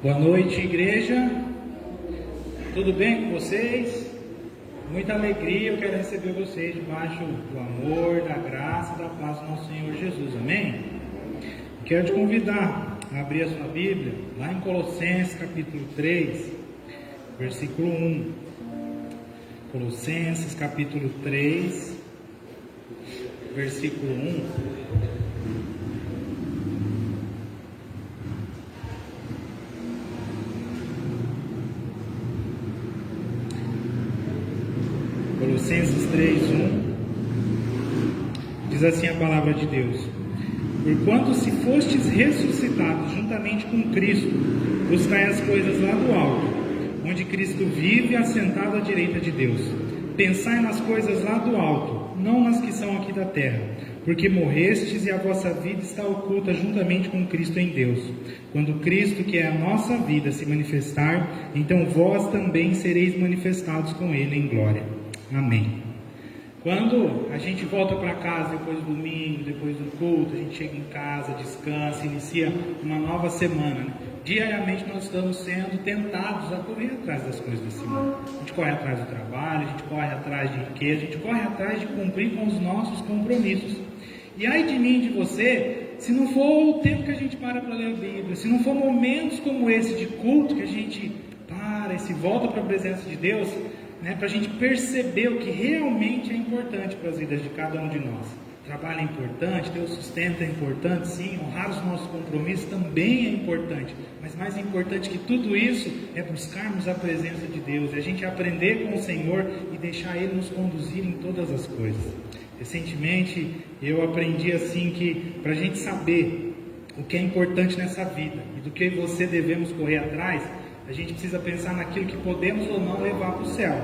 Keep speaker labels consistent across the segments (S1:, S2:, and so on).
S1: Boa noite, igreja. Tudo bem com vocês? Muita alegria, eu quero receber vocês debaixo do amor, da graça e da paz do nosso Senhor Jesus, amém? Quero te convidar a abrir a sua Bíblia, lá em Colossenses capítulo 3, versículo 1. Colossenses capítulo 3, versículo 1. Colossenses 3:1 diz assim a palavra de Deus: Porquanto se fostes ressuscitados juntamente com Cristo, buscai as coisas lá do alto, onde Cristo vive assentado à direita de Deus. Pensai nas coisas lá do alto, não nas que são aqui da terra, porque morrestes e a vossa vida está oculta juntamente com Cristo em Deus. Quando Cristo, que é a nossa vida, se manifestar, então vós também sereis manifestados com Ele em glória. Amém. Quando a gente volta para casa depois do domingo, depois do culto, a gente chega em casa, descansa, inicia uma nova semana, né? Diariamente nós estamos sendo tentados a correr atrás das coisas desse mundo. A gente corre atrás do trabalho, a gente corre atrás de riqueza, a gente corre atrás de cumprir com os nossos compromissos. E ai de mim, de você, se não for o tempo que a gente para ler a Bíblia, se não for momentos como esse de culto, que a gente para e se volta para a presença de Deus, para a gente perceber o que realmente é importante para as vidas de cada um de nós. Trabalho é importante, ter o sustento é importante, sim, honrar os nossos compromissos também é importante, mas mais importante que tudo isso é buscarmos a presença de Deus, é a gente aprender com o Senhor e deixar Ele nos conduzir em todas as coisas. Recentemente eu aprendi assim que para a gente saber o que é importante nessa vida e do que você devemos correr atrás, a gente precisa pensar naquilo que podemos ou não levar para o céu.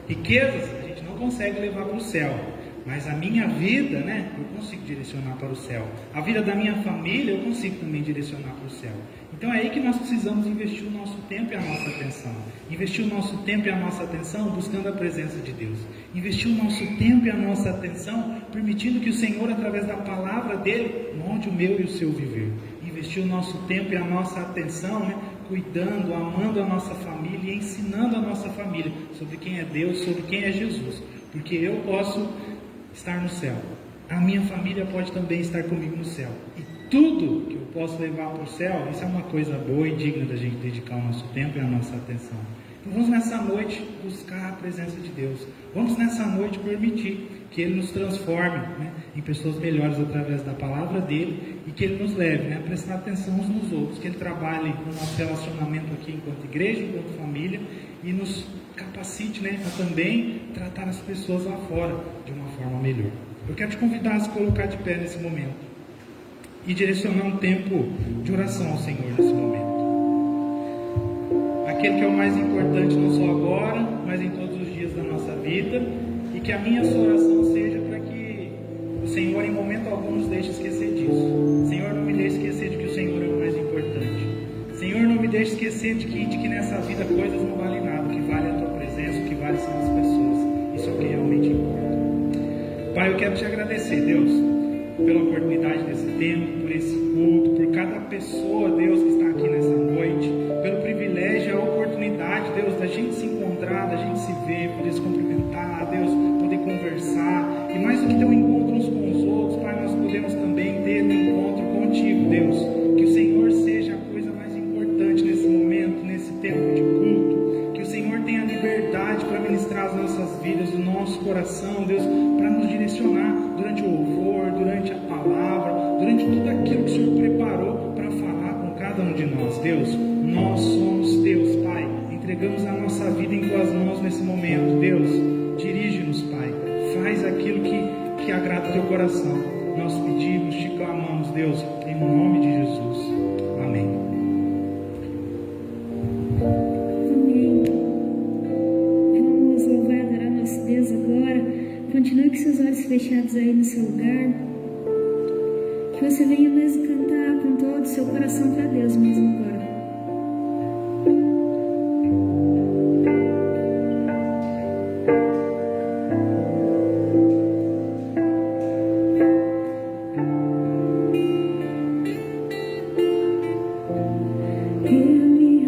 S1: Riquezas a gente não consegue levar para o céu, mas a minha vida, eu consigo direcionar para o céu. A vida da minha família eu consigo também direcionar para o céu. Então é aí que nós precisamos investir o nosso tempo e a nossa atenção. Investir o nosso tempo e a nossa atenção buscando a presença de Deus. Investir o nosso tempo e a nossa atenção permitindo que o Senhor, através da palavra dele, molde o meu e o seu viver. Investir o nosso tempo e a nossa atenção, cuidando, amando a nossa família e ensinando a nossa família sobre quem é Deus, sobre quem é Jesus. Porque eu posso estar no céu, a minha família pode também estar comigo no céu. E tudo que eu posso levar para o céu, isso é uma coisa boa e digna da gente dedicar o nosso tempo e a nossa atenção. Então vamos nessa noite buscar a presença de Deus. Vamos nessa noite permitir que Ele nos transforme em pessoas melhores através da palavra dEle e que Ele nos leve a prestar atenção uns nos outros, que Ele trabalhe no nosso relacionamento aqui enquanto igreja, enquanto família e nos capacite a também tratar as pessoas lá fora de uma forma melhor. Eu quero te convidar a se colocar de pé nesse momento e direcionar um tempo de oração ao Senhor nesse momento. Aquele que é o mais importante não só agora, mas em todos os dias da nossa vida, e que a minha oração seja para que o Senhor em momento algum nos deixe esquecer disso. Senhor, não me deixe esquecer de que o Senhor é o mais importante. Senhor, não me deixe esquecer de que nessa vida coisas não valem nada. O que vale é a tua presença, o que vale são as pessoas. Isso é o que realmente importa. Pai, eu quero te agradecer, Deus, pela oportunidade desse tempo, por esse culto, por cada pessoa, Deus, que está aqui nessa noite, pelo privilégio e a oportunidade, Deus, da gente se encontrar, da gente se ver, poder se cumprimentar, Deus, poder conversar, e mais do que ter um encontro uns com os outros, Pai, nós podemos também ter um encontro contigo, Deus, que o Senhor seja a coisa mais importante nesse momento, nesse tempo de culto, que o Senhor tenha liberdade para ministrar as nossas vidas, o nosso coração, Deus, para nos direcionar durante o louvor, durante a palavra, durante tudo aquilo que o Senhor preparou para falar com cada um de nós. Deus, nós somos teus, Pai. Entregamos a nossa vida em tuas mãos nesse momento. Deus, dirige-nos, Pai. Faz aquilo que agrada o teu coração. Nós pedimos, te clamamos, Deus, em nome de Jesus. Amém.
S2: Amém. Vamos louvar e adorar nosso Deus agora. Continue com seus olhos fechados aí no seu lugar. Que você venha mesmo cantar com todo o seu coração para Deus mesmo agora. Eu me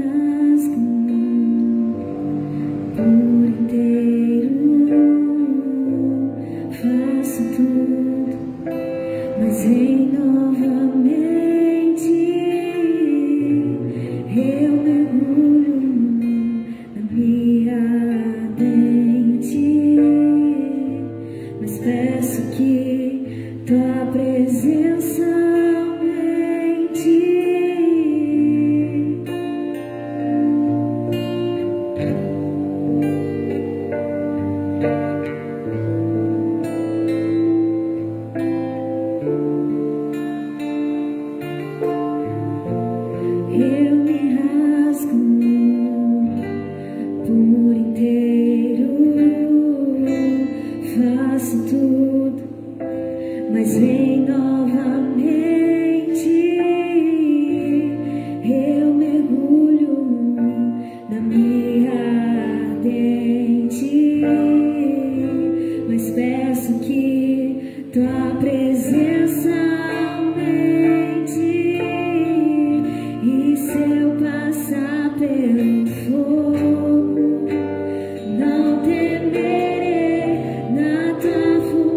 S2: faço tudo, mas vem novamente. Eu mergulho na minha ardente, mas peço que tua presença aumente. E se eu passar pelo fogo, não temerei, na tua força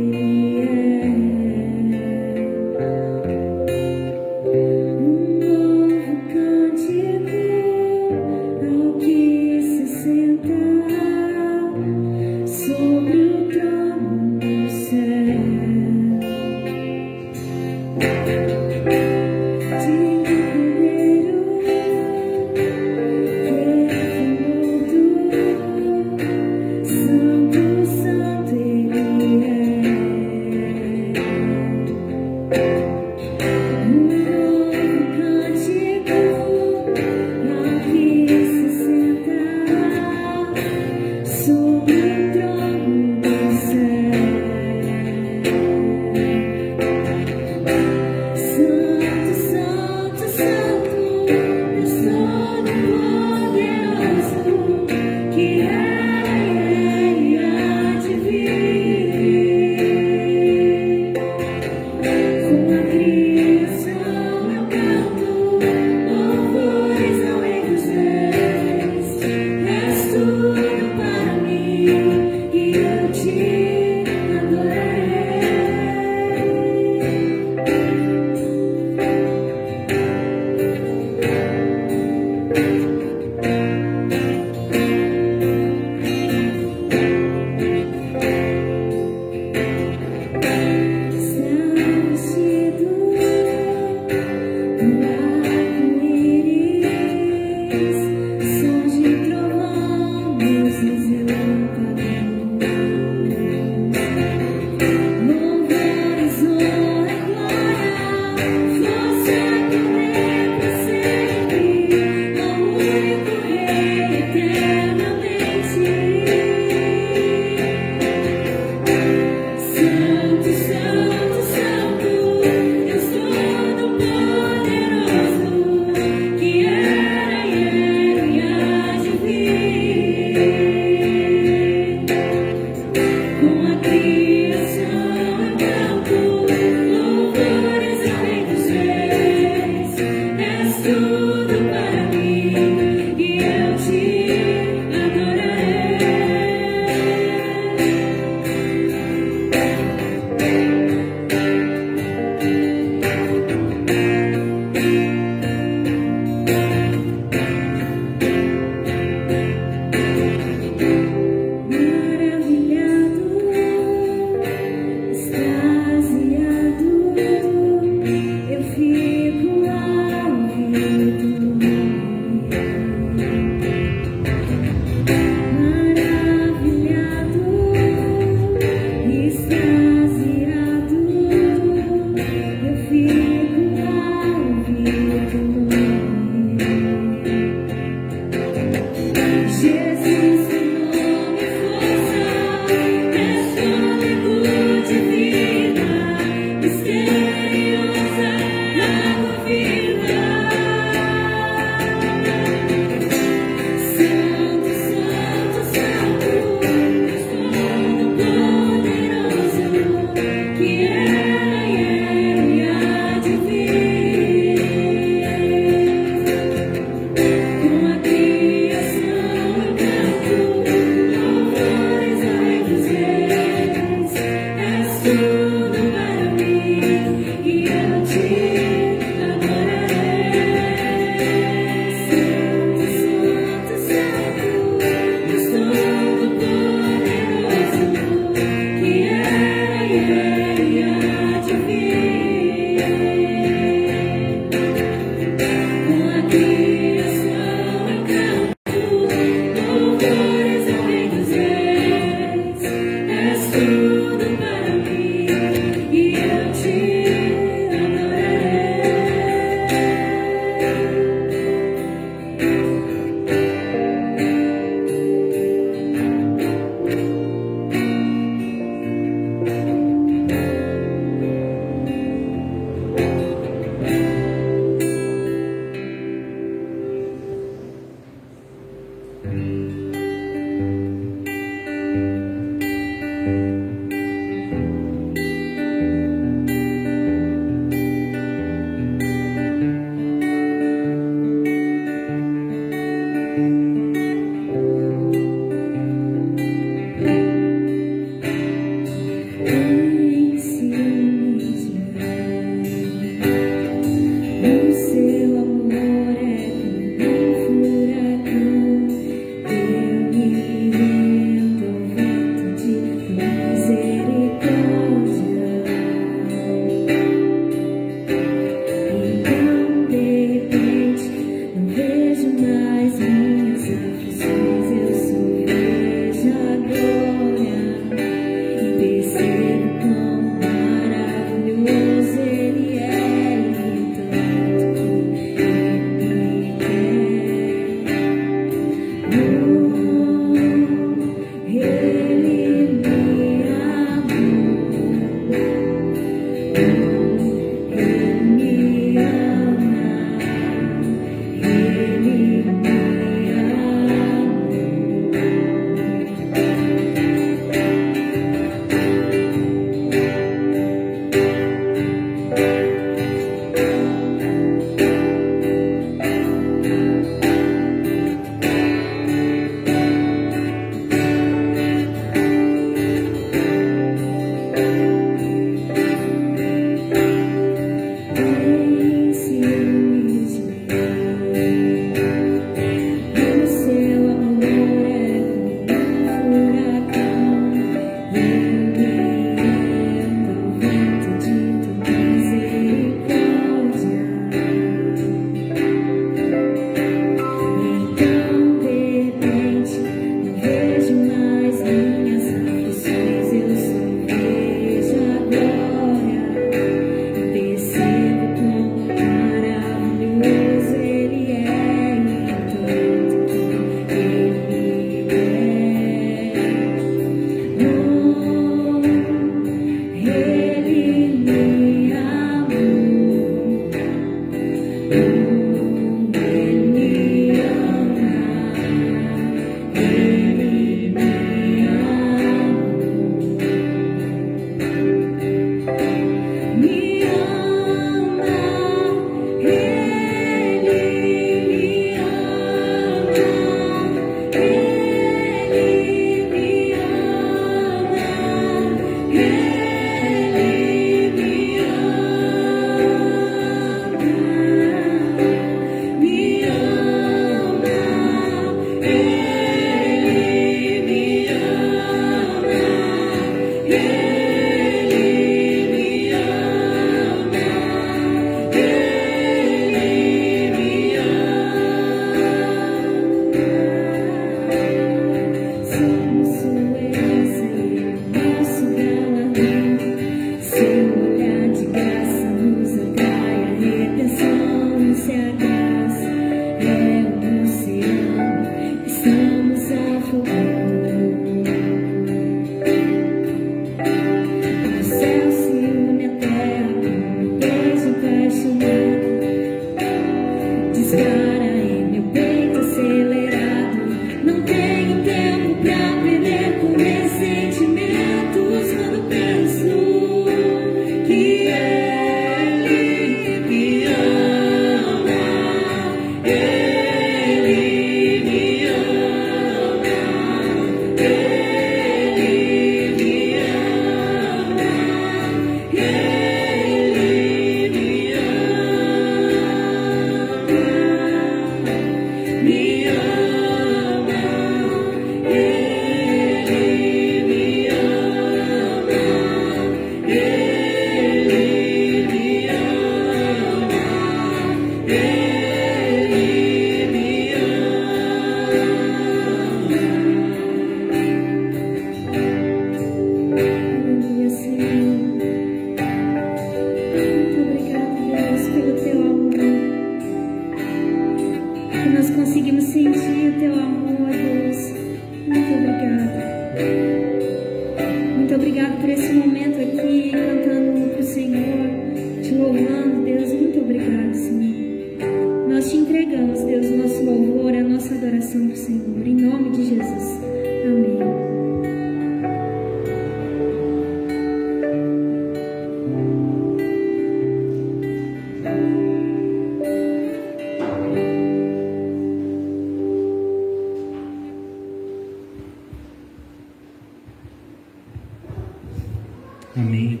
S1: Amém.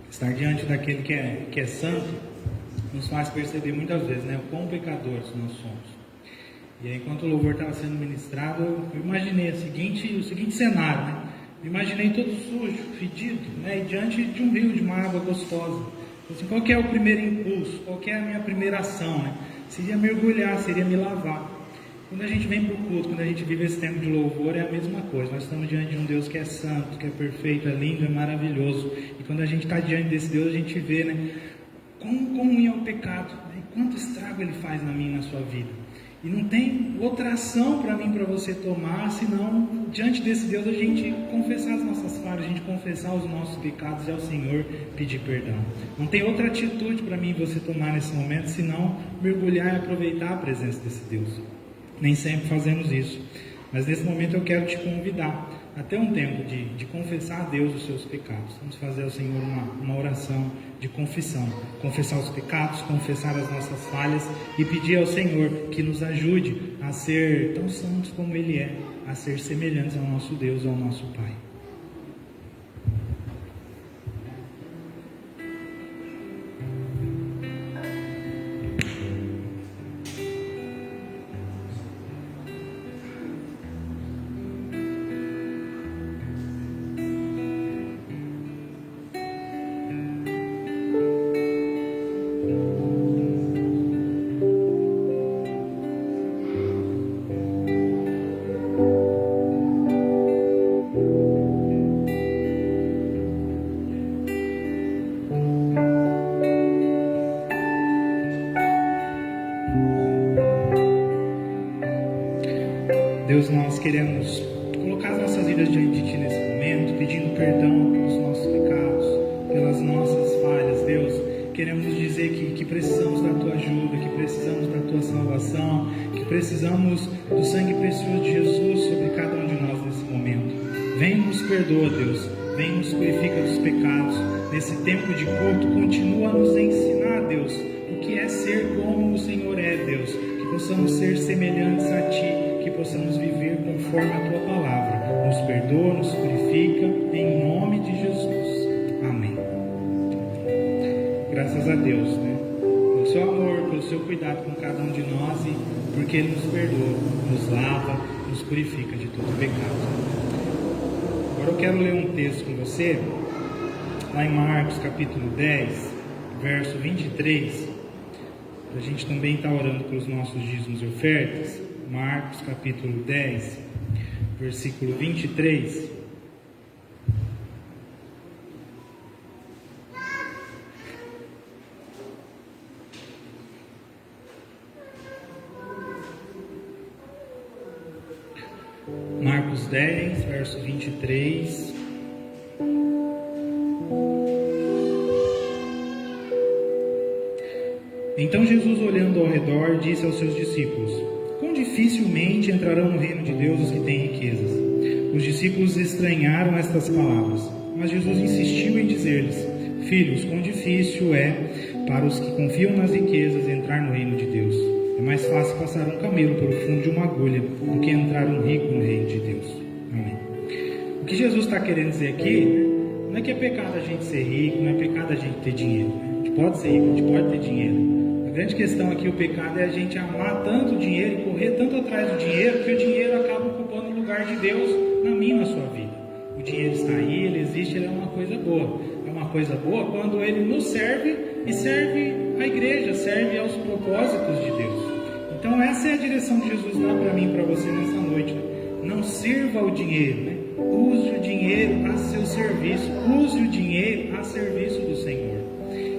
S1: Estar diante daquele que é santo nos faz perceber muitas vezes, né, o quão pecadores nós somos. E aí, enquanto o louvor estava sendo ministrado, eu imaginei o seguinte cenário, né? Eu imaginei todo sujo, fedido, né, e diante de um rio, de uma água gostosa. Assim, qual que é o primeiro impulso? Qual que é a minha primeira ação, né? Seria mergulhar, seria me lavar. Quando a gente vem para o culto, quando a gente vive esse tempo de louvor, é a mesma coisa. Nós estamos diante de um Deus que é santo, que é perfeito, é lindo, é maravilhoso. E quando a gente está diante desse Deus, a gente vê, né, quão ruim é o pecado, né, e quanto estrago ele faz na minha e na sua vida. E não tem outra ação para mim, para você tomar, senão, diante desse Deus, a gente confessar as nossas falhas, a gente confessar os nossos pecados e ao Senhor pedir perdão. Não tem outra atitude para mim e você tomar nesse momento, senão mergulhar e aproveitar a presença desse Deus. Nem sempre fazemos isso, mas nesse momento eu quero te convidar a ter um tempo de confessar a Deus os seus pecados. Vamos fazer ao Senhor uma oração de confissão, confessar os pecados, confessar as nossas falhas e pedir ao Senhor que nos ajude a ser tão santos como Ele é, a ser semelhantes ao nosso Deus, ao nosso Pai. Deus, nós queremos colocar as nossas vidas diante de Ti nesse momento, pedindo perdão pelos nossos pecados, pelas nossas falhas. Deus, queremos dizer que precisamos da Tua ajuda, que precisamos da Tua salvação, que precisamos do sangue precioso de Jesus sobre cada um de nós nesse momento. Vem e nos perdoa, Deus, vem e nos purifica dos pecados. Nesse tempo de culto, continua a nos ensinar, Deus, o que é ser como o Senhor é, Deus, que possamos ser semelhantes a Ti, que possamos viver conforme a Tua palavra. Nos perdoa, nos purifica, em nome de Jesus. Amém. Graças a Deus, né? Pelo Seu amor, pelo Seu cuidado com cada um de nós e porque Ele nos perdoa, nos lava, nos purifica de todo pecado. Agora eu quero ler um texto com você, lá em Marcos capítulo 10, verso 23. A gente também está orando pelos nossos dízimos e ofertas. Marcos capítulo 10, versículo 23. Marcos 10, verso 23. Então Jesus, olhando ao redor, disse aos seus discípulos: quão dificilmente entrarão no reino de Deus os que têm riquezas. Os discípulos estranharam estas palavras, mas Jesus insistiu em dizer-lhes: filhos, quão difícil é para os que confiam nas riquezas entrar no reino de Deus. É mais fácil passar um camelo pelo fundo de uma agulha do que entrar um rico no reino de Deus. Amém. O que Jesus está querendo dizer aqui, não é que é pecado a gente ser rico, não é pecado a gente ter dinheiro. A gente pode ser rico, a gente pode ter dinheiro. A grande questão aqui, o pecado, é a gente amar tanto o dinheiro e correr tanto atrás do dinheiro, que o dinheiro acaba ocupando o lugar de Deus na minha, na sua vida. O dinheiro está aí, ele existe, ele é uma coisa boa. É uma coisa boa quando ele nos serve e serve a igreja, serve aos propósitos de Deus. Então essa é a direção que Jesus dá para mim e para você nessa noite. Não sirva o dinheiro, né? Use o dinheiro a seu serviço, use o dinheiro a serviço do Senhor.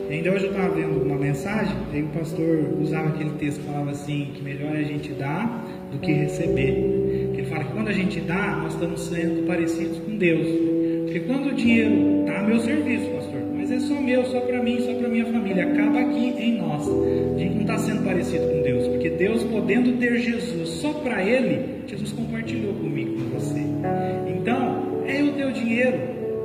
S1: E ainda hoje eu estava vendo uma mensagem, aí o pastor usava aquele texto que falava assim, que melhor é a gente dar do que receber. Que ele fala que quando a gente dá, nós estamos sendo parecidos com Deus. Porque quando o dinheiro está a meu serviço, pastor, mas é só meu, só para mim, só para minha família, acaba aqui em nós. A gente não está sendo parecido com Deus, porque Deus, podendo ter Jesus só para Ele, Jesus compartilhou comigo, com você. Então, é o teu dinheiro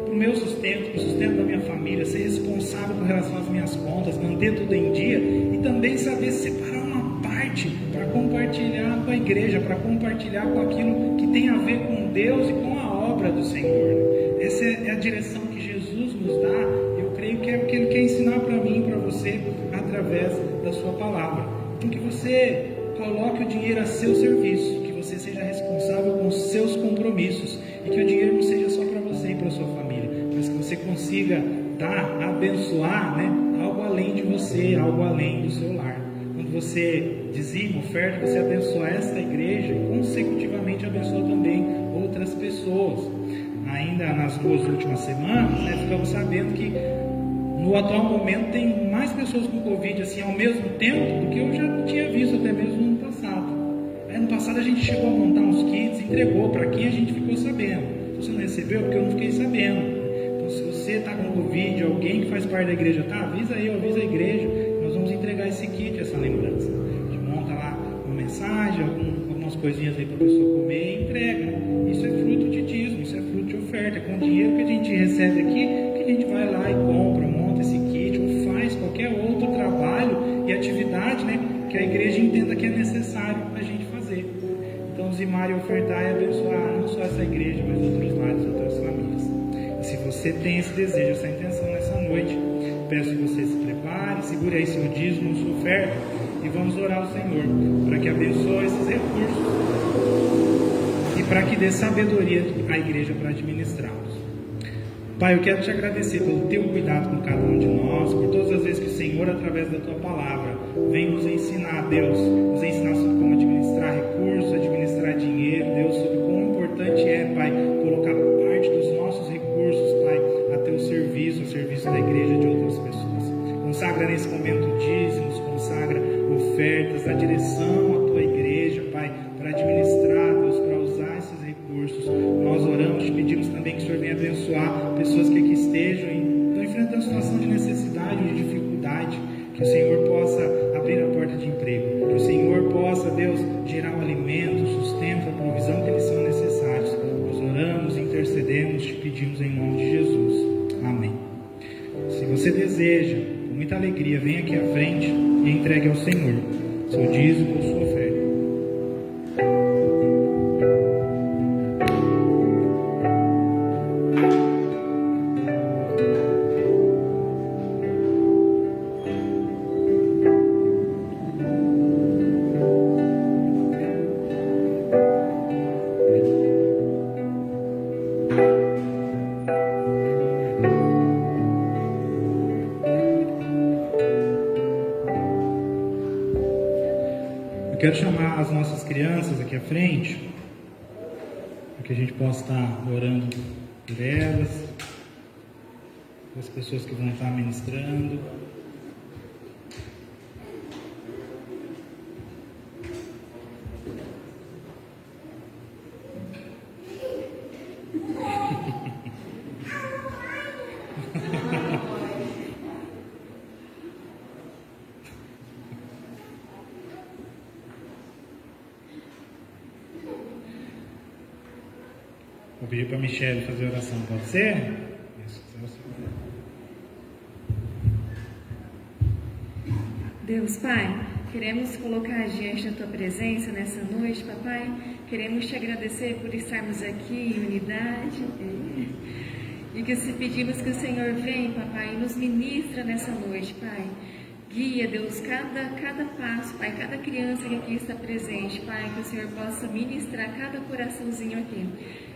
S1: para o meu sustento, para o sustento da minha família, ser responsável com relação às minhas contas, manter tudo em dia e também saber separar uma parte para compartilhar com a igreja, para compartilhar com aquilo que tem a ver com Deus e com a obra do Senhor. Essa é a direção que Jesus nos dá. Eu creio que é o que Ele quer ensinar para mim e para você através da sua palavra. Então que você coloque o dinheiro a seu serviço, que você seja responsável com os seus compromissos e que o dinheiro não seja só para você e para a sua família, mas que você consiga dar, abençoar, né, algo além de você, algo além do seu lar. Quando você dizima, oferta, você abençoa esta igreja e consecutivamente abençoa também outras pessoas. Ainda nas 2 últimas semanas, né, ficamos sabendo que no atual momento tem mais pessoas com Covid assim ao mesmo tempo do que eu já tinha visto até mesmo no ano passado. Aí no passado a gente chegou a montar uns kits, entregou para quem a gente ficou sabendo. Se você não recebeu, porque eu não fiquei sabendo. Então se você está com Covid, alguém que faz parte da igreja, tá, avisa aí, avisa a igreja, nós vamos entregar esse kit, essa lembrança. A gente monta lá uma mensagem, algumas coisinhas aí para a pessoa comer e entrega. Isso é fruto de dízimo, isso é fruto de oferta. Com o dinheiro que a gente recebe aqui, que a gente vai lá e compra, monta esse kit ou faz qualquer outro trabalho e atividade, né, que a igreja entenda que é necessário a gente fazer. Então zimar e ofertar e abençoar não só essa igreja, mas outros lares, outras famílias. E se você tem esse desejo, essa intenção nessa noite, peço que você se prepare, segure aí seu dízimo, sua oferta e vamos orar ao Senhor para que abençoe esses recursos e para que dê sabedoria à igreja para administrá-los. Pai, eu quero te agradecer pelo teu cuidado com cada um de nós, por todas as vezes que o Senhor, através da tua palavra, vem nos ensinar, Deus, nos ensinar sobre como administrar recursos, administrar dinheiro, Deus, sobre quão importante é, Pai, colocar parte dos nossos recursos, Pai, a teu serviço, ao serviço da igreja e de outras pessoas. Consagra nesse momento dízimos, consagra ofertas, dá direção à tua igreja, Pai, para administrar, Deus, para usar esses recursos. Nós oramos, te pedimos também que o Senhor venha abençoar pessoas que aqui estejam estão enfrentando situação de necessidade, de dificuldade, que o Senhor possa abrir a porta de emprego, que o Senhor possa, Deus, gerar o alimento, o sustento, a provisão que eles são necessários. Nós oramos, intercedemos, te pedimos em nome de Jesus. Amém. Se você deseja, com muita alegria, venha aqui à frente e entregue ao Senhor seu dízimo ou sua oferta. Eu quero chamar as nossas crianças aqui à frente, para que a gente possa estar orando por elas, pelas pessoas que vão estar ministrando. Vou pedir para a Michelle fazer a oração, pode ser?
S3: Deus Pai, queremos colocar diante da Tua presença nessa noite, Papai. Queremos Te agradecer por estarmos aqui em unidade. E que se pedimos que o Senhor venha, Papai, e nos ministra nessa noite, Pai. Guia, Deus, cada passo, Pai, cada criança que aqui está presente, Pai, que o Senhor possa ministrar cada coraçãozinho aqui.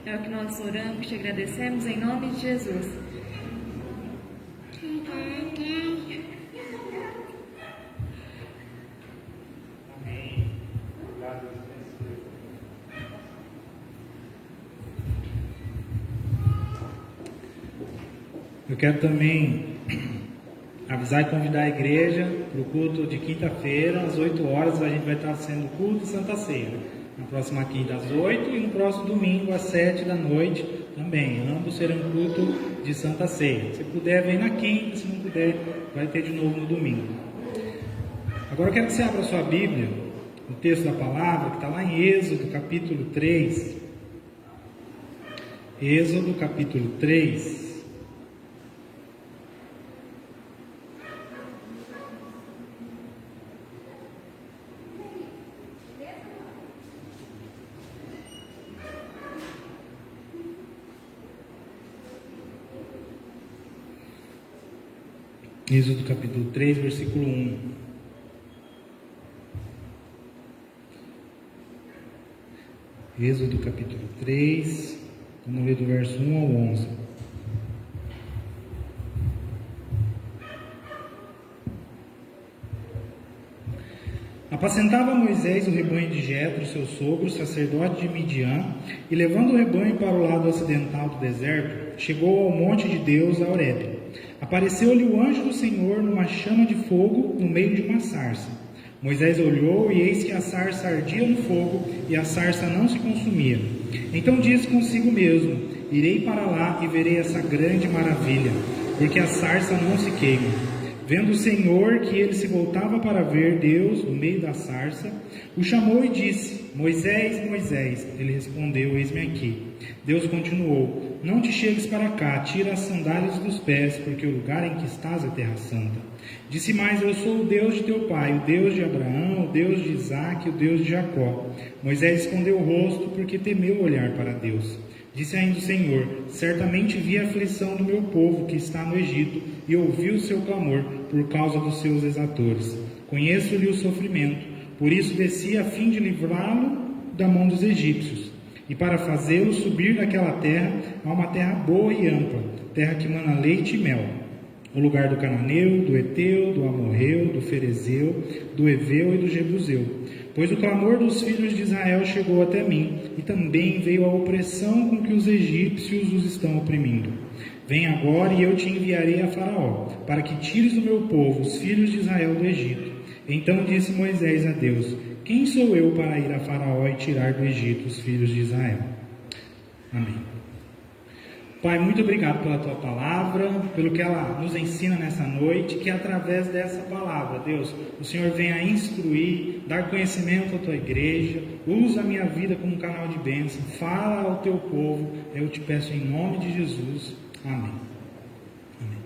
S3: É o que nós oramos, Te agradecemos em nome de Jesus.
S1: Eu quero também avisar e convidar a igreja para o culto de quinta-feira, às 8 horas, a gente vai estar sendo culto de Santa Ceia. Na próxima quinta, às 8, e no próximo domingo, às 7 da noite, também. Ambos serão culto de Santa Ceia. Se puder, vem na quinta, se não puder, vai ter de novo no domingo. Agora eu quero que você abra a sua Bíblia, o texto da palavra, que está lá em Êxodo, capítulo 3. Êxodo, capítulo 3. Êxodo capítulo 3, versículo 1. Êxodo capítulo 3, vamos ler do verso 1 ao 11. Apacentava Moisés o rebanho de Jetro, seu sogro, sacerdote de Midian, e levando o rebanho para o lado ocidental do deserto, chegou ao monte de Deus, a Horebe. Apareceu-lhe o anjo do Senhor numa chama de fogo no meio de uma sarça. Moisés olhou e eis que a sarça ardia no fogo e a sarça não se consumia. Então disse consigo mesmo: irei para lá e verei essa grande maravilha, porque a sarça não se queima. Vendo o Senhor que ele se voltava para ver Deus no meio da sarça, o chamou e disse: Moisés, Moisés. Ele respondeu: eis-me aqui. Deus continuou: não te chegues para cá, tira as sandálias dos pés, porque o lugar em que estás é terra santa. Disse mais: eu sou o Deus de teu pai, o Deus de Abraão, o Deus de Isaque, o Deus de Jacó. Moisés escondeu o rosto, porque temeu olhar para Deus. Disse ainda o Senhor: certamente vi a aflição do meu povo que está no Egito, e ouvi o seu clamor por causa dos seus exatores. Conheço-lhe o sofrimento, por isso desci a fim de livrá-lo da mão dos egípcios, e para fazê-lo subir daquela terra a uma terra boa e ampla, terra que mana leite e mel, o lugar do cananeu, do eteu, do amorreu, do ferezeu, do eveu e do jebuseu. Pois o clamor dos filhos de Israel chegou até mim, e também veio a opressão com que os egípcios os estão oprimindo. Vem agora e eu te enviarei a Faraó, para que tires do meu povo, os filhos de Israel, do Egito. Então disse Moisés a Deus: quem sou eu para ir a Faraó e tirar do Egito os filhos de Israel? Amém. Pai, muito obrigado pela Tua palavra, pelo que ela nos ensina nessa noite, que através dessa palavra, Deus, o Senhor venha instruir, dar conhecimento à Tua igreja, usa a minha vida como um canal de bênção, fala ao Teu povo, eu te peço em nome de Jesus. Amém. Amém.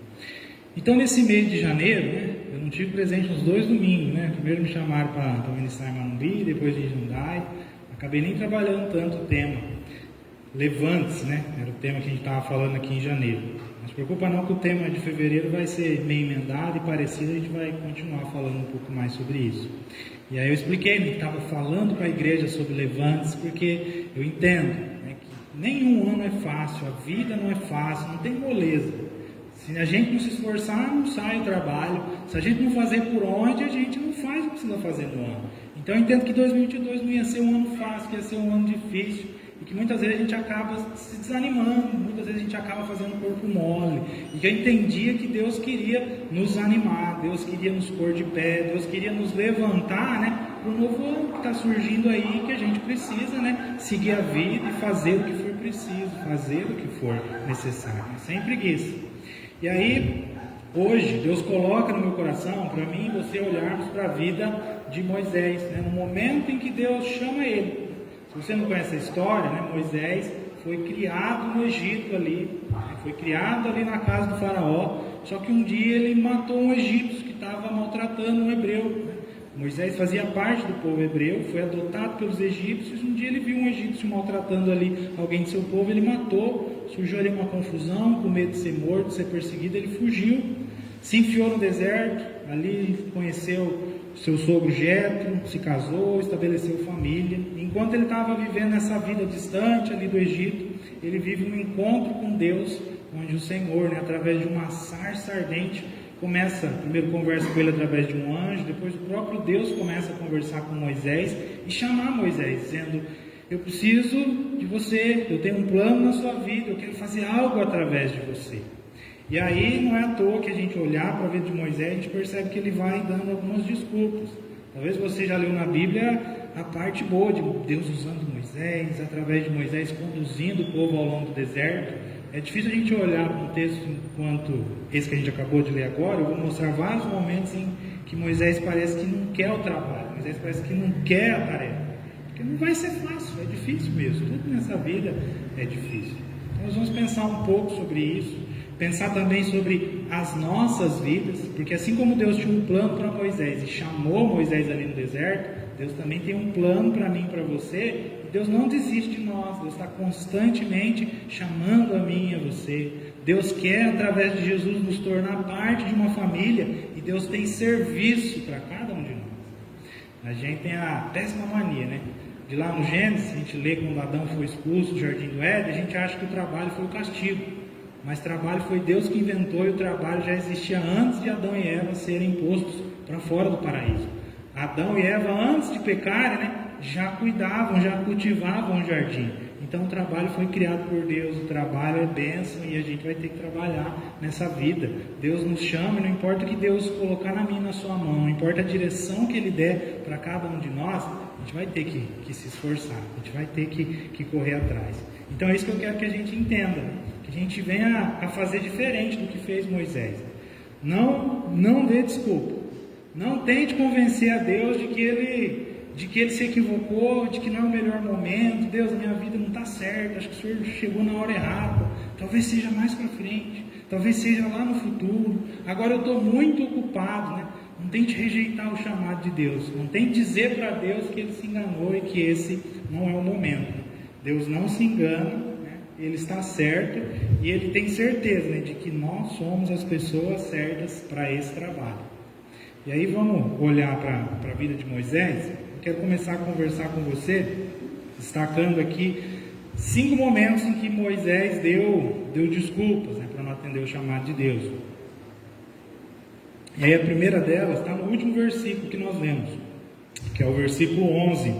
S1: Então, nesse mês de janeiro, eu não tive presente nos 2 domingos, primeiro me chamaram para ministrar em Manumbi, depois em Jundai, acabei nem trabalhando tanto o tema. Levante-se, era o tema que a gente estava falando aqui em janeiro. Não se preocupa não que o tema de fevereiro vai ser meio emendado e parecido, a gente vai continuar falando um pouco mais sobre isso. E aí eu expliquei, que estava falando para a igreja sobre levante-se, porque eu entendo que nenhum ano é fácil, a vida não é fácil, não tem moleza. Se a gente não se esforçar, não sai o trabalho. Se a gente não fazer por onde, a gente não faz o que precisa fazer no ano. Então eu entendo que 2022 não ia ser um ano fácil, que ia ser um ano difícil. E que muitas vezes a gente acaba se desanimando, muitas vezes a gente acaba fazendo corpo mole. E que eu entendia que Deus queria nos animar, Deus queria nos pôr de pé, Deus queria nos levantar, para o novo ano que está surgindo aí, que a gente precisa, seguir a vida e fazer o que for preciso, fazer o que for necessário, sem preguiça. E aí, hoje, Deus coloca no meu coração, para mim e você olharmos para a vida de Moisés, no momento em que Deus chama ele. Se você não conhece a história, Moisés foi criado no Egito ali, foi criado ali na casa do faraó, só que um dia ele matou um egípcio que estava maltratando um hebreu. Moisés fazia parte do povo hebreu, foi adotado pelos egípcios. Um dia ele viu um egípcio maltratando ali alguém de seu povo, ele matou. Surgiu ali uma confusão, com medo de ser morto, de ser perseguido, ele fugiu, se enfiou no deserto, ali conheceu seu sogro Jetro, se casou, estabeleceu família. Enquanto ele estava vivendo essa vida distante ali do Egito, ele vive um encontro com Deus, onde o Senhor, através de uma sarça ardente, primeiro conversa com ele através de um anjo, depois o próprio Deus começa a conversar com Moisés e chamar Moisés, dizendo: eu preciso de você, eu tenho um plano na sua vida, eu quero fazer algo através de você. E aí não é à toa que a gente olhar para a vida de Moisés, a gente percebe que ele vai dando algumas desculpas. Talvez você já leu na Bíblia a parte boa de Deus usando Moisés, através de Moisés conduzindo o povo ao longo do deserto. É difícil a gente olhar para um texto enquanto esse que a gente acabou de ler agora. Eu vou mostrar vários momentos em que Moisés parece que não quer o trabalho, Moisés parece que não quer a tarefa, porque não vai ser fácil, é difícil mesmo, tudo nessa vida é difícil. Então nós vamos pensar um pouco sobre isso, pensar também sobre as nossas vidas, porque assim como Deus tinha um plano para Moisés e chamou Moisés ali no deserto, Deus também tem um plano para mim e para você. Deus não desiste de nós, Deus está constantemente chamando a mim e a você. Deus quer, através de Jesus, nos tornar parte de uma família, e Deus tem serviço para cada um de nós. A gente tem a péssima mania, de lá no Gênesis, a gente lê quando Adão foi expulso do jardim do Éden, a gente acha que o trabalho foi o castigo, mas trabalho foi Deus que inventou, e o trabalho já existia antes de Adão e Eva serem postos para fora do paraíso. Adão e Eva, antes de pecarem, já cuidavam, já cultivavam o jardim. Então o trabalho foi criado por Deus, o trabalho é bênção, e a gente vai ter que trabalhar nessa vida. Deus nos chama, e não importa o que Deus colocar na minha e na sua mão, não importa a direção que Ele der para cada um de nós, a gente vai ter que se esforçar, a gente vai ter que correr atrás. Então é isso que eu quero que a gente entenda, que a gente venha a fazer diferente do que fez Moisés. Não dê desculpa, não tente convencer a Deus de que ele se equivocou, de que não é o melhor momento. Deus, a minha vida não está certa, acho que o Senhor chegou na hora errada, talvez seja mais para frente, talvez seja lá no futuro, agora eu estou muito ocupado. Não tente rejeitar o chamado de Deus, não tente dizer para Deus que Ele se enganou e que esse não é o momento. Deus não se engana, Ele está certo, e Ele tem certeza de que nós somos as pessoas certas para esse trabalho. E aí vamos olhar para a vida de Moisés. Quero começar a conversar com você, destacando aqui 5 momentos em que Moisés deu desculpas, para não atender o chamado de Deus. E aí a primeira delas está no último versículo que nós lemos, que é o versículo 11.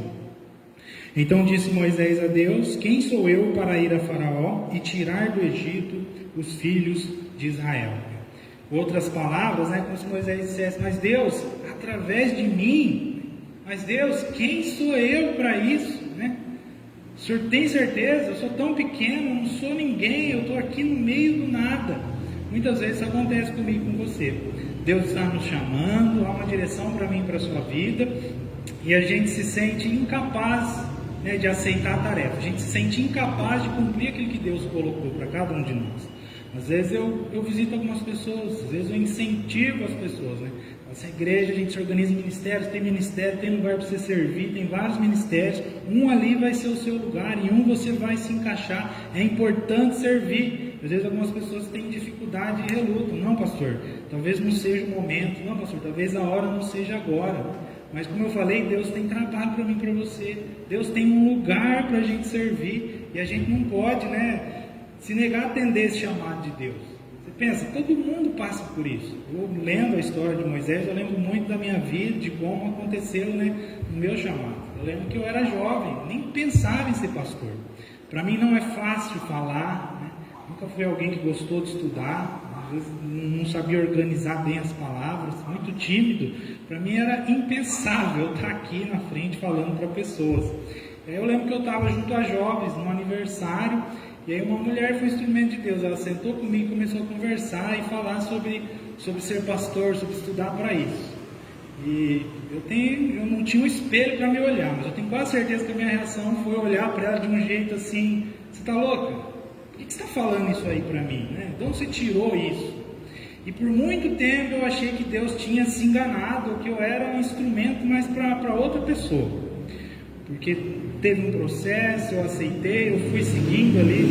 S1: Então disse Moisés a Deus: quem sou eu para ir a Faraó e tirar do Egito os filhos de Israel? Outras palavras, como se Moisés dissesse: mas Deus, através de mim, mas Deus, quem sou eu para isso? O Senhor tem certeza? Eu sou tão pequeno, não sou ninguém, eu estou aqui no meio do nada. Muitas vezes isso acontece comigo e com você. Deus está nos chamando, há uma direção para mim e para a sua vida, e a gente se sente incapaz de aceitar a tarefa, a gente se sente incapaz de cumprir aquilo que Deus colocou para cada um de nós. Às vezes eu visito algumas pessoas, às vezes eu incentivo as pessoas. Nossa igreja, a gente se organiza em ministérios, tem lugar para você servir, tem vários ministérios, um ali vai ser o seu lugar, em um você vai se encaixar, é importante servir. Às vezes algumas pessoas têm dificuldade e relutam: não, pastor, talvez não seja o momento, não, pastor, talvez a hora não seja agora. Mas como eu falei, Deus tem trabalho para mim e para você, Deus tem um lugar para a gente servir, e a gente não pode se negar a atender esse chamado de Deus. Você pensa, todo mundo passa por isso. Eu lendo a história de Moisés, eu lembro muito da minha vida, de como aconteceu no meu chamado. Eu lembro que eu era jovem, nem pensava em ser pastor. Para mim não é fácil falar, nunca fui alguém que gostou de estudar, às vezes não sabia organizar bem as palavras, muito tímido. Para mim era impensável estar aqui na frente falando para pessoas. Eu lembro que eu estava junto a jovens num aniversário, e aí uma mulher foi instrumento de Deus. Ela sentou comigo e começou a conversar e falar sobre ser pastor, sobre estudar para isso. E eu não tinha um espelho para me olhar, mas eu tenho quase certeza que a minha reação foi olhar para ela de um jeito assim, Você está louca? Por que você está falando isso aí para mim? Né? De onde você tirou isso? E por muito tempo eu achei que Deus tinha se enganado, que eu era um instrumento mais para outra pessoa. Porque teve um processo, eu aceitei, eu fui seguindo ali,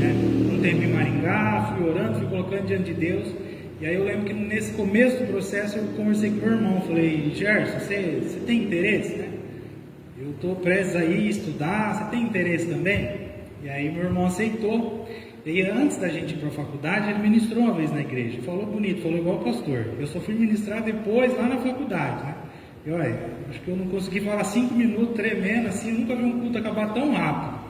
S1: né, um tempo em Maringá, fui orando, fui colocando diante de Deus. E aí eu lembro que nesse começo do processo eu conversei com meu irmão, falei, Gerson, você tem interesse, né? Eu estou prestes a ir estudar, você tem interesse também? E aí meu irmão aceitou. E antes da gente ir para a faculdade, ele ministrou uma vez na igreja, falou bonito, falou igual o pastor. Eu só fui ministrar depois lá na faculdade, né? E olha, acho que eu não consegui falar 5 minutos tremendo assim, eu nunca vi um culto acabar tão rápido.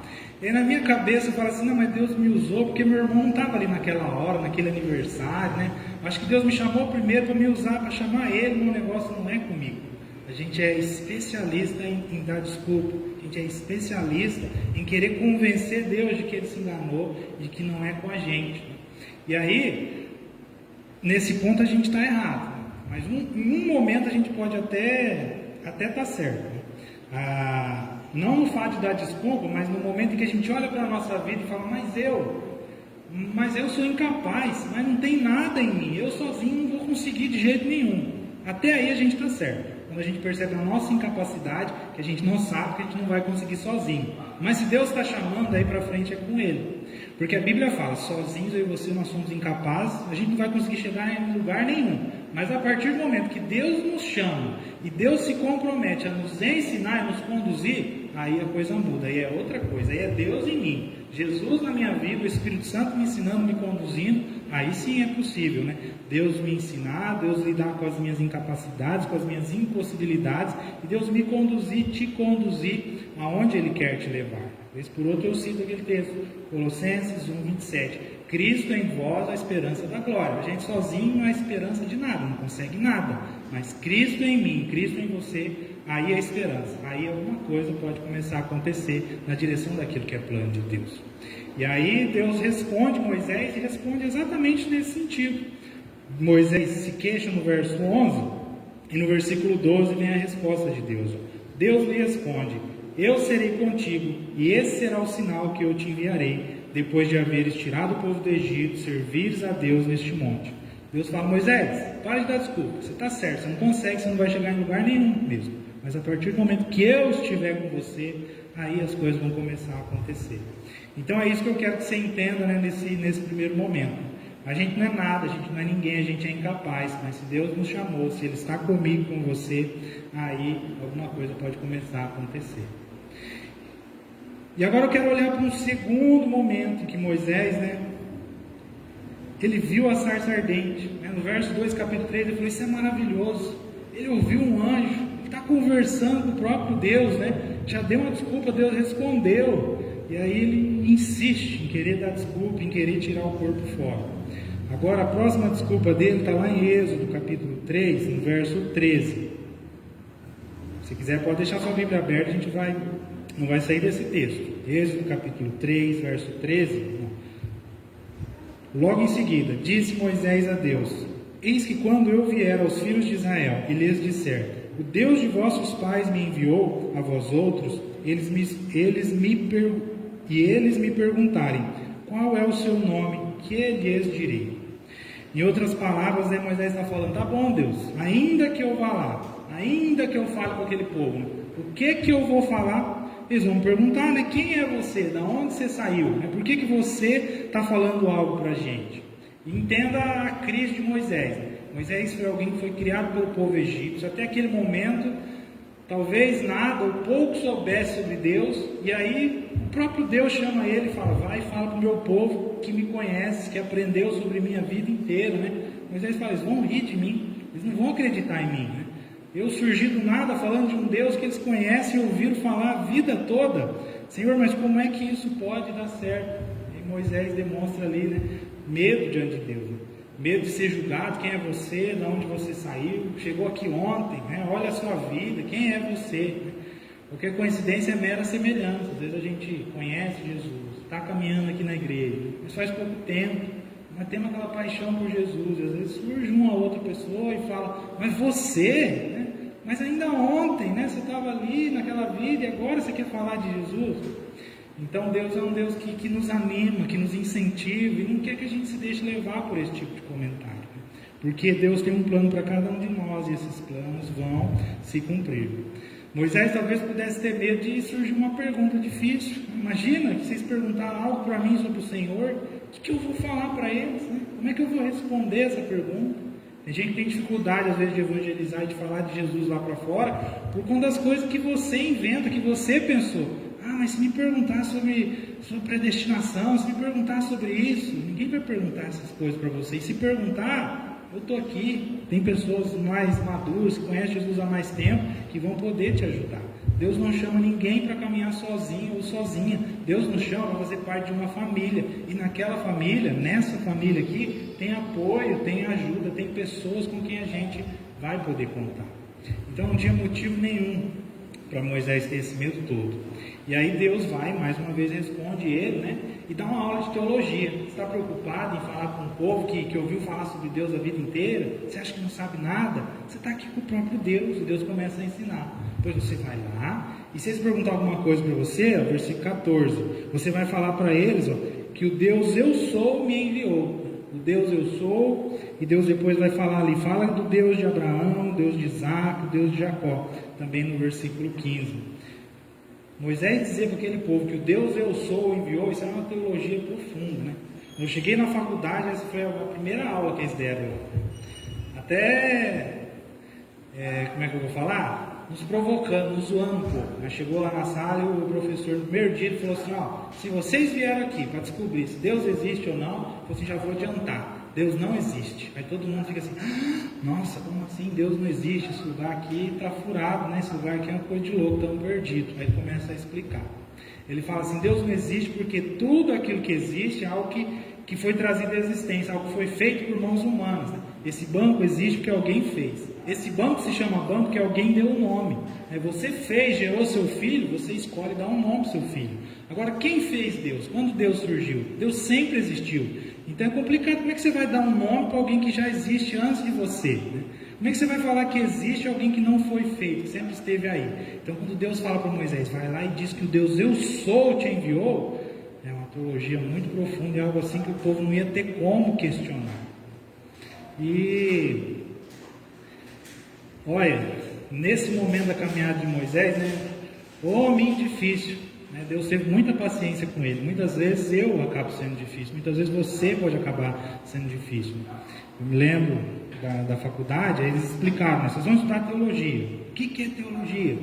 S1: E aí na minha cabeça eu falo assim, não, mas Deus me usou porque meu irmão não estava ali naquela hora, naquele aniversário, né? Acho que Deus me chamou primeiro para me usar, para chamar ele, meu negócio não é comigo. A gente é especialista em dar desculpa, a gente é especialista em querer convencer Deus de que ele se enganou, de que não é com a gente. E aí, nesse ponto a gente está errado, né? Mas em um momento a gente pode até estar certo, né? Não no fato de dar desculpa, mas no momento em que a gente olha para a nossa vida e fala, mas eu sou incapaz, mas não tem nada em mim, eu sozinho não vou conseguir de jeito nenhum. Até aí a gente está certo. Quando a gente percebe a nossa incapacidade, que a gente não sabe, que a gente não vai conseguir sozinho. Mas se Deus está chamando, aí para frente é com Ele. Porque a Bíblia fala, sozinhos eu e você nós somos incapazes, a gente não vai conseguir chegar em lugar nenhum. Mas a partir do momento que Deus nos chama, e Deus se compromete a nos ensinar e nos conduzir, aí a coisa muda, aí é outra coisa, aí é Deus em mim. Jesus na minha vida, o Espírito Santo me ensinando, me conduzindo, aí sim é possível, né? Deus me ensinar, Deus lidar com as minhas incapacidades, com as minhas impossibilidades, e Deus me conduzir, te conduzir aonde Ele quer te levar. Vez por outra eu cito aquele texto, Colossenses 1:27. Cristo em vós, a esperança da glória. A gente sozinho não é esperança de nada, não consegue nada. Mas Cristo em mim, Cristo em você, aí é a esperança. Aí alguma coisa pode começar a acontecer na direção daquilo que é plano de Deus. E aí Deus responde Moisés e responde exatamente nesse sentido. Moisés se queixa no verso 11 e no versículo 12 vem a resposta de Deus. Deus lhe responde, eu serei contigo e esse será o sinal que eu te enviarei. Depois de haveres tirado o povo do Egito, servires a Deus neste monte. Deus fala, Moisés, para de dar desculpa, você está certo, você não consegue, você não vai chegar em lugar nenhum mesmo. Mas a partir do momento que eu estiver com você, aí as coisas vão começar a acontecer. Então é isso que eu quero que você entenda, né, nesse primeiro momento. A gente não é nada, a gente não é ninguém, a gente é incapaz, mas se Deus nos chamou, se Ele está comigo, com você, aí alguma coisa pode começar a acontecer. E agora eu quero olhar para um segundo momento em que Moisés, né, ele viu a sarça ardente, né? No verso 2, capítulo 3, ele falou, isso é maravilhoso. Ele ouviu um anjo, ele está conversando com o próprio Deus, né? Já deu uma desculpa, Deus respondeu. E aí ele insiste em querer dar desculpa, em querer tirar o corpo fora. Agora a próxima desculpa dele está lá em Êxodo, capítulo 3, no verso 13. Se quiser pode deixar sua Bíblia aberta, a gente não vai sair desse texto. Êxodo capítulo 3, verso 13. Logo em seguida, disse Moisés a Deus, eis que quando eu vier aos filhos de Israel e lhes disser, o Deus de vossos pais me enviou a vós outros, eles me perguntarem, qual é o seu nome, que lhes direi? Em outras palavras, né, Moisés está falando, tá bom Deus, ainda que eu vá lá, ainda que eu fale com aquele povo, o que eu vou falar? Eles vão perguntar, né, quem é você? Da onde você saiu? Né? Por que você está falando algo para a gente? E entenda a crise de Moisés. Moisés foi alguém que foi criado pelo povo egípcio. Até aquele momento, talvez nada ou pouco soubesse sobre Deus. E aí o próprio Deus chama ele e fala, vai e fala para o meu povo que me conhece, que aprendeu sobre minha vida inteira. Né? Moisés fala, eles vão rir de mim, eles não vão acreditar em mim. Né? Eu surgi do nada falando de um Deus que eles conhecem e ouviram falar a vida toda. Senhor, mas como é que isso pode dar certo? E Moisés demonstra ali, né, medo diante de Deus. Né? Medo de ser julgado, quem é você, de onde você saiu, chegou aqui ontem, né? Olha a sua vida, quem é você? Né? Qualquer coincidência é mera semelhança. Às vezes a gente conhece Jesus, está caminhando aqui na igreja, mas faz pouco tempo. Nós temos aquela paixão por Jesus, e às vezes surge uma outra pessoa e fala, mas você, né? Mas ainda ontem, né? Você estava ali naquela vida e agora você quer falar de Jesus? Então Deus é um Deus que nos anima, que nos incentiva e não quer que a gente se deixe levar por esse tipo de comentário, né? Porque Deus tem um plano para cada um de nós e esses planos vão se cumprir. Moisés talvez pudesse ter medo de surgir uma pergunta difícil. Imagina que vocês perguntaram algo para mim sobre o Senhor, o que eu vou falar para eles, né? Como é que eu vou responder essa pergunta? Tem gente que tem dificuldade às vezes de evangelizar e de falar de Jesus lá para fora por conta das coisas que você inventa, que você pensou. Ah, mas se me perguntar sobre predestinação, se me perguntar sobre isso, ninguém vai perguntar essas coisas para você. E se perguntar, eu estou aqui. Tem pessoas mais maduras, que conhecem Jesus há mais tempo, que vão poder te ajudar. Deus não chama ninguém para caminhar sozinho ou sozinha. Deus nos chama para fazer parte de uma família. E naquela família, nessa família aqui, tem apoio, tem ajuda, tem pessoas com quem a gente vai poder contar. Então não tinha motivo nenhum para Moisés ter esse medo todo. E aí Deus vai, mais uma vez responde ele, né? E dá uma aula de teologia. Você está preocupado em falar com um povo que ouviu falar sobre Deus a vida inteira? Você acha que não sabe nada? Você está aqui com o próprio Deus, e Deus começa a ensinar. Depois você vai lá, e se eles perguntar alguma coisa para você, ó, versículo 14, você vai falar para eles, ó, que o Deus eu sou me enviou. O Deus eu sou, e Deus depois vai falar ali, fala do Deus de Abraão, Deus de Isaac, Deus de Jacó, também no versículo 15. Moisés dizer para aquele povo que o Deus eu sou enviou, isso é uma teologia profunda, né? Eu cheguei na faculdade, essa foi a primeira aula que eles deram. Até, como é que eu vou falar? Nos provocando, nos zoando um pouco. Mas chegou lá na sala e o professor no primeiro dia falou assim, ó, se vocês vieram aqui para descobrir se Deus existe ou não, vocês já vou adiantar. Deus não existe. Aí todo mundo fica assim, nossa, como assim? Deus não existe, esse lugar aqui está furado, né? Esse lugar aqui é uma coisa de louco, estamos perdidos. Aí ele começa a explicar. Ele fala assim, Deus não existe porque tudo aquilo que existe é algo que foi trazido à existência, algo que foi feito por mãos humanas, né? Esse banco existe porque alguém fez. Esse banco se chama banco porque alguém deu o nome. Você fez, gerou seu filho, você escolhe dar um nome para seu filho. Agora, quem fez Deus? Quando Deus surgiu? Deus sempre existiu. Então é complicado, como é que você vai dar um nome para alguém que já existe antes de você, né? Como é que você vai falar que existe alguém que não foi feito, que sempre esteve aí? Então quando Deus fala para Moisés, vai lá e diz que o Deus eu sou te enviou, é uma teologia muito profunda, é algo assim que o povo não ia ter como questionar. E olha, nesse momento da caminhada de Moisés, né, homem difícil, né, Deus teve muita paciência com ele. Muitas vezes eu acabo sendo difícil, muitas vezes você pode acabar sendo difícil. Eu me lembro da faculdade, aí eles explicaram, né, vocês vão estudar teologia. O que é teologia?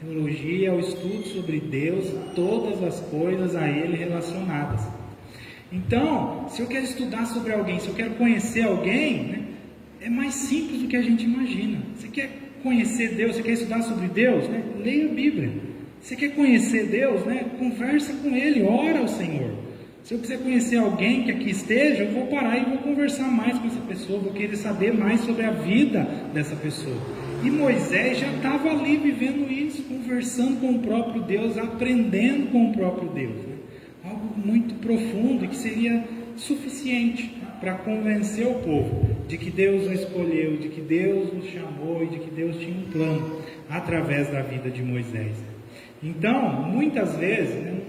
S1: Teologia é o estudo sobre Deus e todas as coisas a Ele relacionadas. Então, se eu quero estudar sobre alguém, se eu quero conhecer alguém, né, é mais simples do que a gente imagina. Você quer conhecer Deus, você quer estudar sobre Deus, né, leia a Bíblia. Você quer conhecer Deus, né, conversa com Ele, ora ao Senhor. Se eu quiser conhecer alguém que aqui esteja, eu vou parar e vou conversar mais com essa pessoa, vou querer saber mais sobre a vida dessa pessoa. E Moisés já estava ali vivendo isso, conversando com o próprio Deus, aprendendo com o próprio Deus, né? Algo muito profundo e que seria suficiente para convencer o povo de que Deus o escolheu, de que Deus o chamou e de que Deus tinha um plano através da vida de Moisés. Então, muitas vezes, né,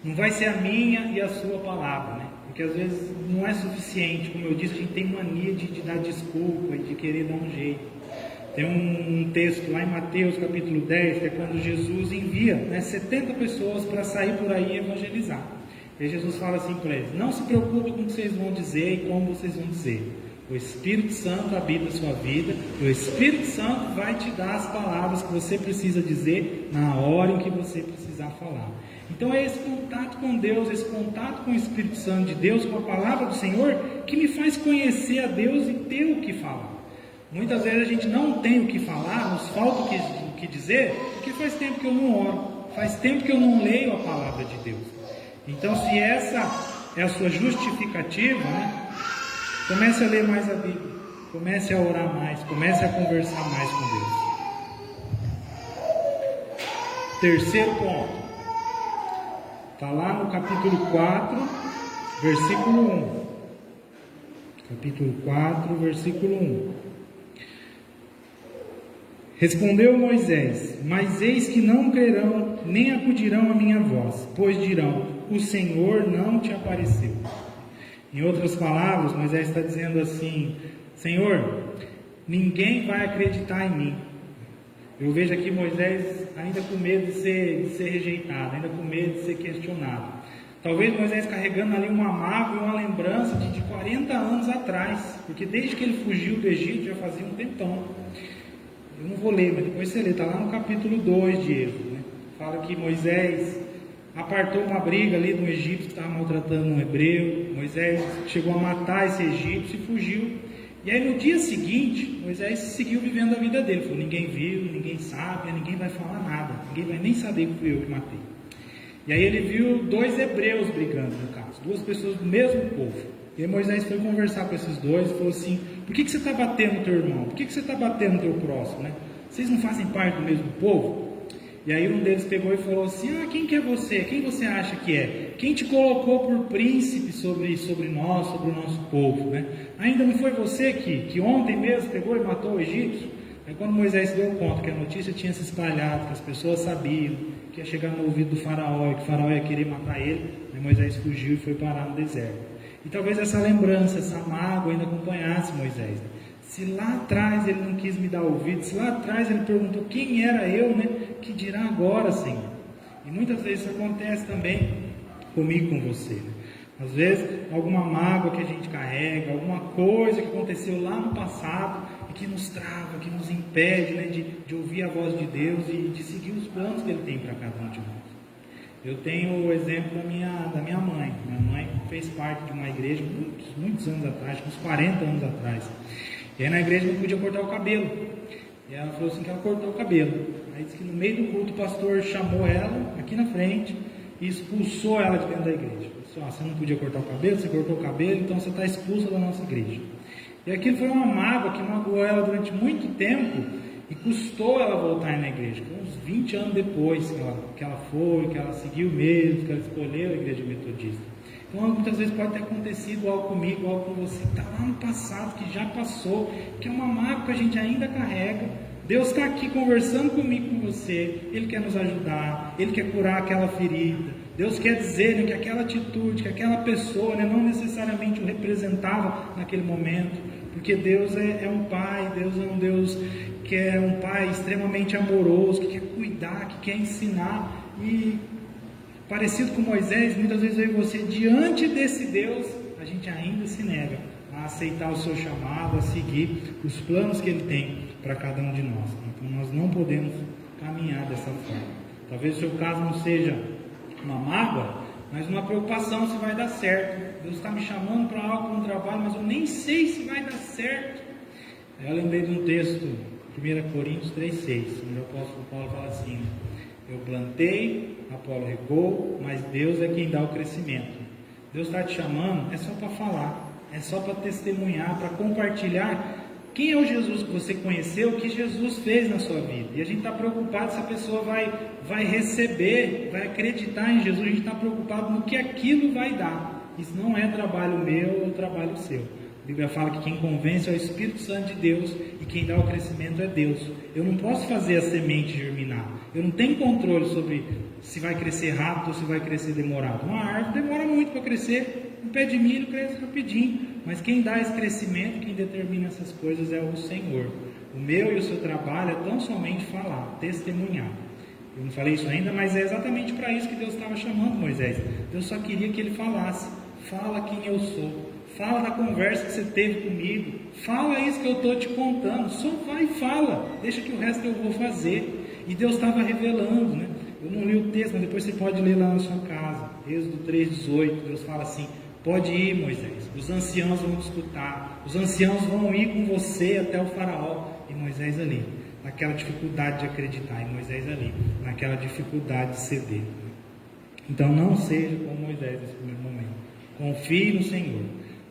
S1: não vai ser a minha e a sua palavra, né? Porque às vezes não é suficiente. Como eu disse, a gente tem mania de dar desculpa e de querer dar um jeito. Tem um texto lá em Mateus capítulo 10, que é quando Jesus envia, né, 70 pessoas para sair por aí e evangelizar. E Jesus fala assim para eles, não se preocupe com o que vocês vão dizer e como vocês vão dizer. O Espírito Santo habita a sua vida, e o Espírito Santo vai te dar as palavras que você precisa dizer na hora em que você precisar falar. Então é esse contato com Deus, esse contato com o Espírito Santo de Deus, com a palavra do Senhor, que me faz conhecer a Deus e ter o que falar. Muitas vezes a gente não tem o que falar, nos falta o que dizer, porque faz tempo que eu não oro, faz tempo que eu não leio a palavra de Deus. Então, se essa é a sua justificativa, né, comece a ler mais a Bíblia, comece a orar mais, comece a conversar mais com Deus. Terceiro ponto, está lá no capítulo 4, versículo 1. Capítulo 4, versículo 1. Respondeu Moisés: mas eis que não crerão, nem acudirão à minha voz, pois dirão: o Senhor não te apareceu. Em outras palavras, Moisés está dizendo assim: Senhor, ninguém vai acreditar em mim. Eu vejo aqui Moisés ainda com medo de ser rejeitado, ainda com medo de ser questionado. Talvez Moisés carregando ali uma mágoa e uma lembrança de 40 anos atrás, porque desde que ele fugiu do Egito já fazia um tempão. Eu não vou ler, mas depois você lê, está lá no capítulo 2 de Êxodo, né? Fala que Moisés apartou uma briga ali do Egito que estava maltratando um hebreu. Moisés chegou a matar esse egípcio e fugiu. E aí no dia seguinte, Moisés seguiu vivendo a vida dele. Falou: ninguém viu, ninguém sabe, ninguém vai falar nada, ninguém vai nem saber que fui eu que matei. E aí ele viu 2 hebreus brigando, no caso, 2 pessoas do mesmo povo. E aí Moisés foi conversar com esses 2 e falou assim: por que você está batendo no teu irmão? Por que você está batendo no teu próximo, né? Vocês não fazem parte do mesmo povo? E aí um deles pegou e falou assim: quem que é você? Quem você acha que é? Quem te colocou por príncipe sobre nós, sobre o nosso povo, né? Ainda não foi você que ontem mesmo pegou e matou o egípcio? Aí quando Moisés se deu conta que a notícia tinha se espalhado, que as pessoas sabiam, que ia chegar no ouvido do faraó, e que o faraó ia querer matar ele, aí Moisés fugiu e foi parar no deserto. E talvez essa lembrança, essa mágoa ainda acompanhasse Moisés, né? Se lá atrás ele não quis me dar ouvido, se lá atrás ele perguntou quem era eu, né? Que dirá agora, Senhor? E muitas vezes isso acontece também comigo, com você, né? Às vezes alguma mágoa que a gente carrega, alguma coisa que aconteceu lá no passado e que nos trava, que nos impede, né, de ouvir a voz de Deus e de seguir os planos que Ele tem para cada um de nós. Eu tenho o exemplo da minha mãe. Minha mãe fez parte de uma igreja muitos anos atrás, uns 40 anos atrás. E aí na igreja não podia cortar o cabelo. E ela falou assim que ela cortou o cabelo. Aí disse que no meio do culto o pastor chamou ela aqui na frente e expulsou ela de dentro da igreja. Disse: você não podia cortar o cabelo, você cortou o cabelo, então você está expulsa da nossa igreja. E aquilo foi uma mágoa que magoou ela durante muito tempo e custou ela voltar na igreja. Uns 20 anos depois que ela foi, que ela seguiu mesmo, que ela escolheu a igreja metodista. Então muitas vezes pode ter acontecido algo comigo, algo com você, que está lá no passado, que já passou, que é uma mágoa que a gente ainda carrega. Deus está aqui conversando comigo, com você. Ele quer nos ajudar, Ele quer curar aquela ferida. Deus quer dizer, né, que aquela atitude, que aquela pessoa, né, não necessariamente o representava naquele momento, porque Deus é um Pai, Deus é um Deus que é um Pai extremamente amoroso, que quer cuidar, que quer ensinar. E parecido com Moisés, muitas vezes eu e você, diante desse Deus, a gente ainda se nega a aceitar o seu chamado, a seguir os planos que Ele tem para cada um de nós. Então nós não podemos caminhar dessa forma. Talvez o seu caso não seja uma mágoa, mas uma preocupação se vai dar certo. Deus está me chamando para algo, um trabalho, mas eu nem sei se vai dar certo. Eu lembrei de um texto, 1 Coríntios 3,6, onde o apóstolo Paulo fala assim: eu plantei, Apolo regou, mas Deus é quem dá o crescimento. Deus está te chamando, é só para falar, é só para testemunhar, para compartilhar quem é o Jesus que você conheceu, o que Jesus fez na sua vida. E a gente está preocupado se a pessoa vai receber, vai acreditar em Jesus. A gente está preocupado no que aquilo vai dar. Isso não é trabalho meu ou trabalho seu. A Bíblia fala que quem convence é o Espírito Santo de Deus e quem dá o crescimento é Deus. Eu não posso fazer a semente germinar. Eu não tenho controle sobre se vai crescer rápido ou se vai crescer demorado. Uma árvore demora muito para crescer. Um pé de milho cresce rapidinho. Mas quem dá esse crescimento, quem determina essas coisas é o Senhor. O meu e o seu trabalho é tão somente falar, testemunhar. Eu não falei isso ainda, mas é exatamente para isso que Deus estava chamando Moisés. Deus só queria que ele falasse. Fala quem eu sou. Fala da conversa que você teve comigo. Fala isso que eu estou te contando. Só vai e fala. Deixa que o resto eu vou fazer. E Deus estava revelando, né? Eu não li o texto, mas depois você pode ler lá na sua casa. Êxodo 3,18. Deus fala assim: pode ir, Moisés. Os anciãos vão te escutar. Os anciãos vão ir com você até o faraó. E Moisés ali, naquela dificuldade de acreditar. E Moisés ali, naquela dificuldade de ceder. Então não seja como Moisés nesse primeiro momento. Confie no Senhor.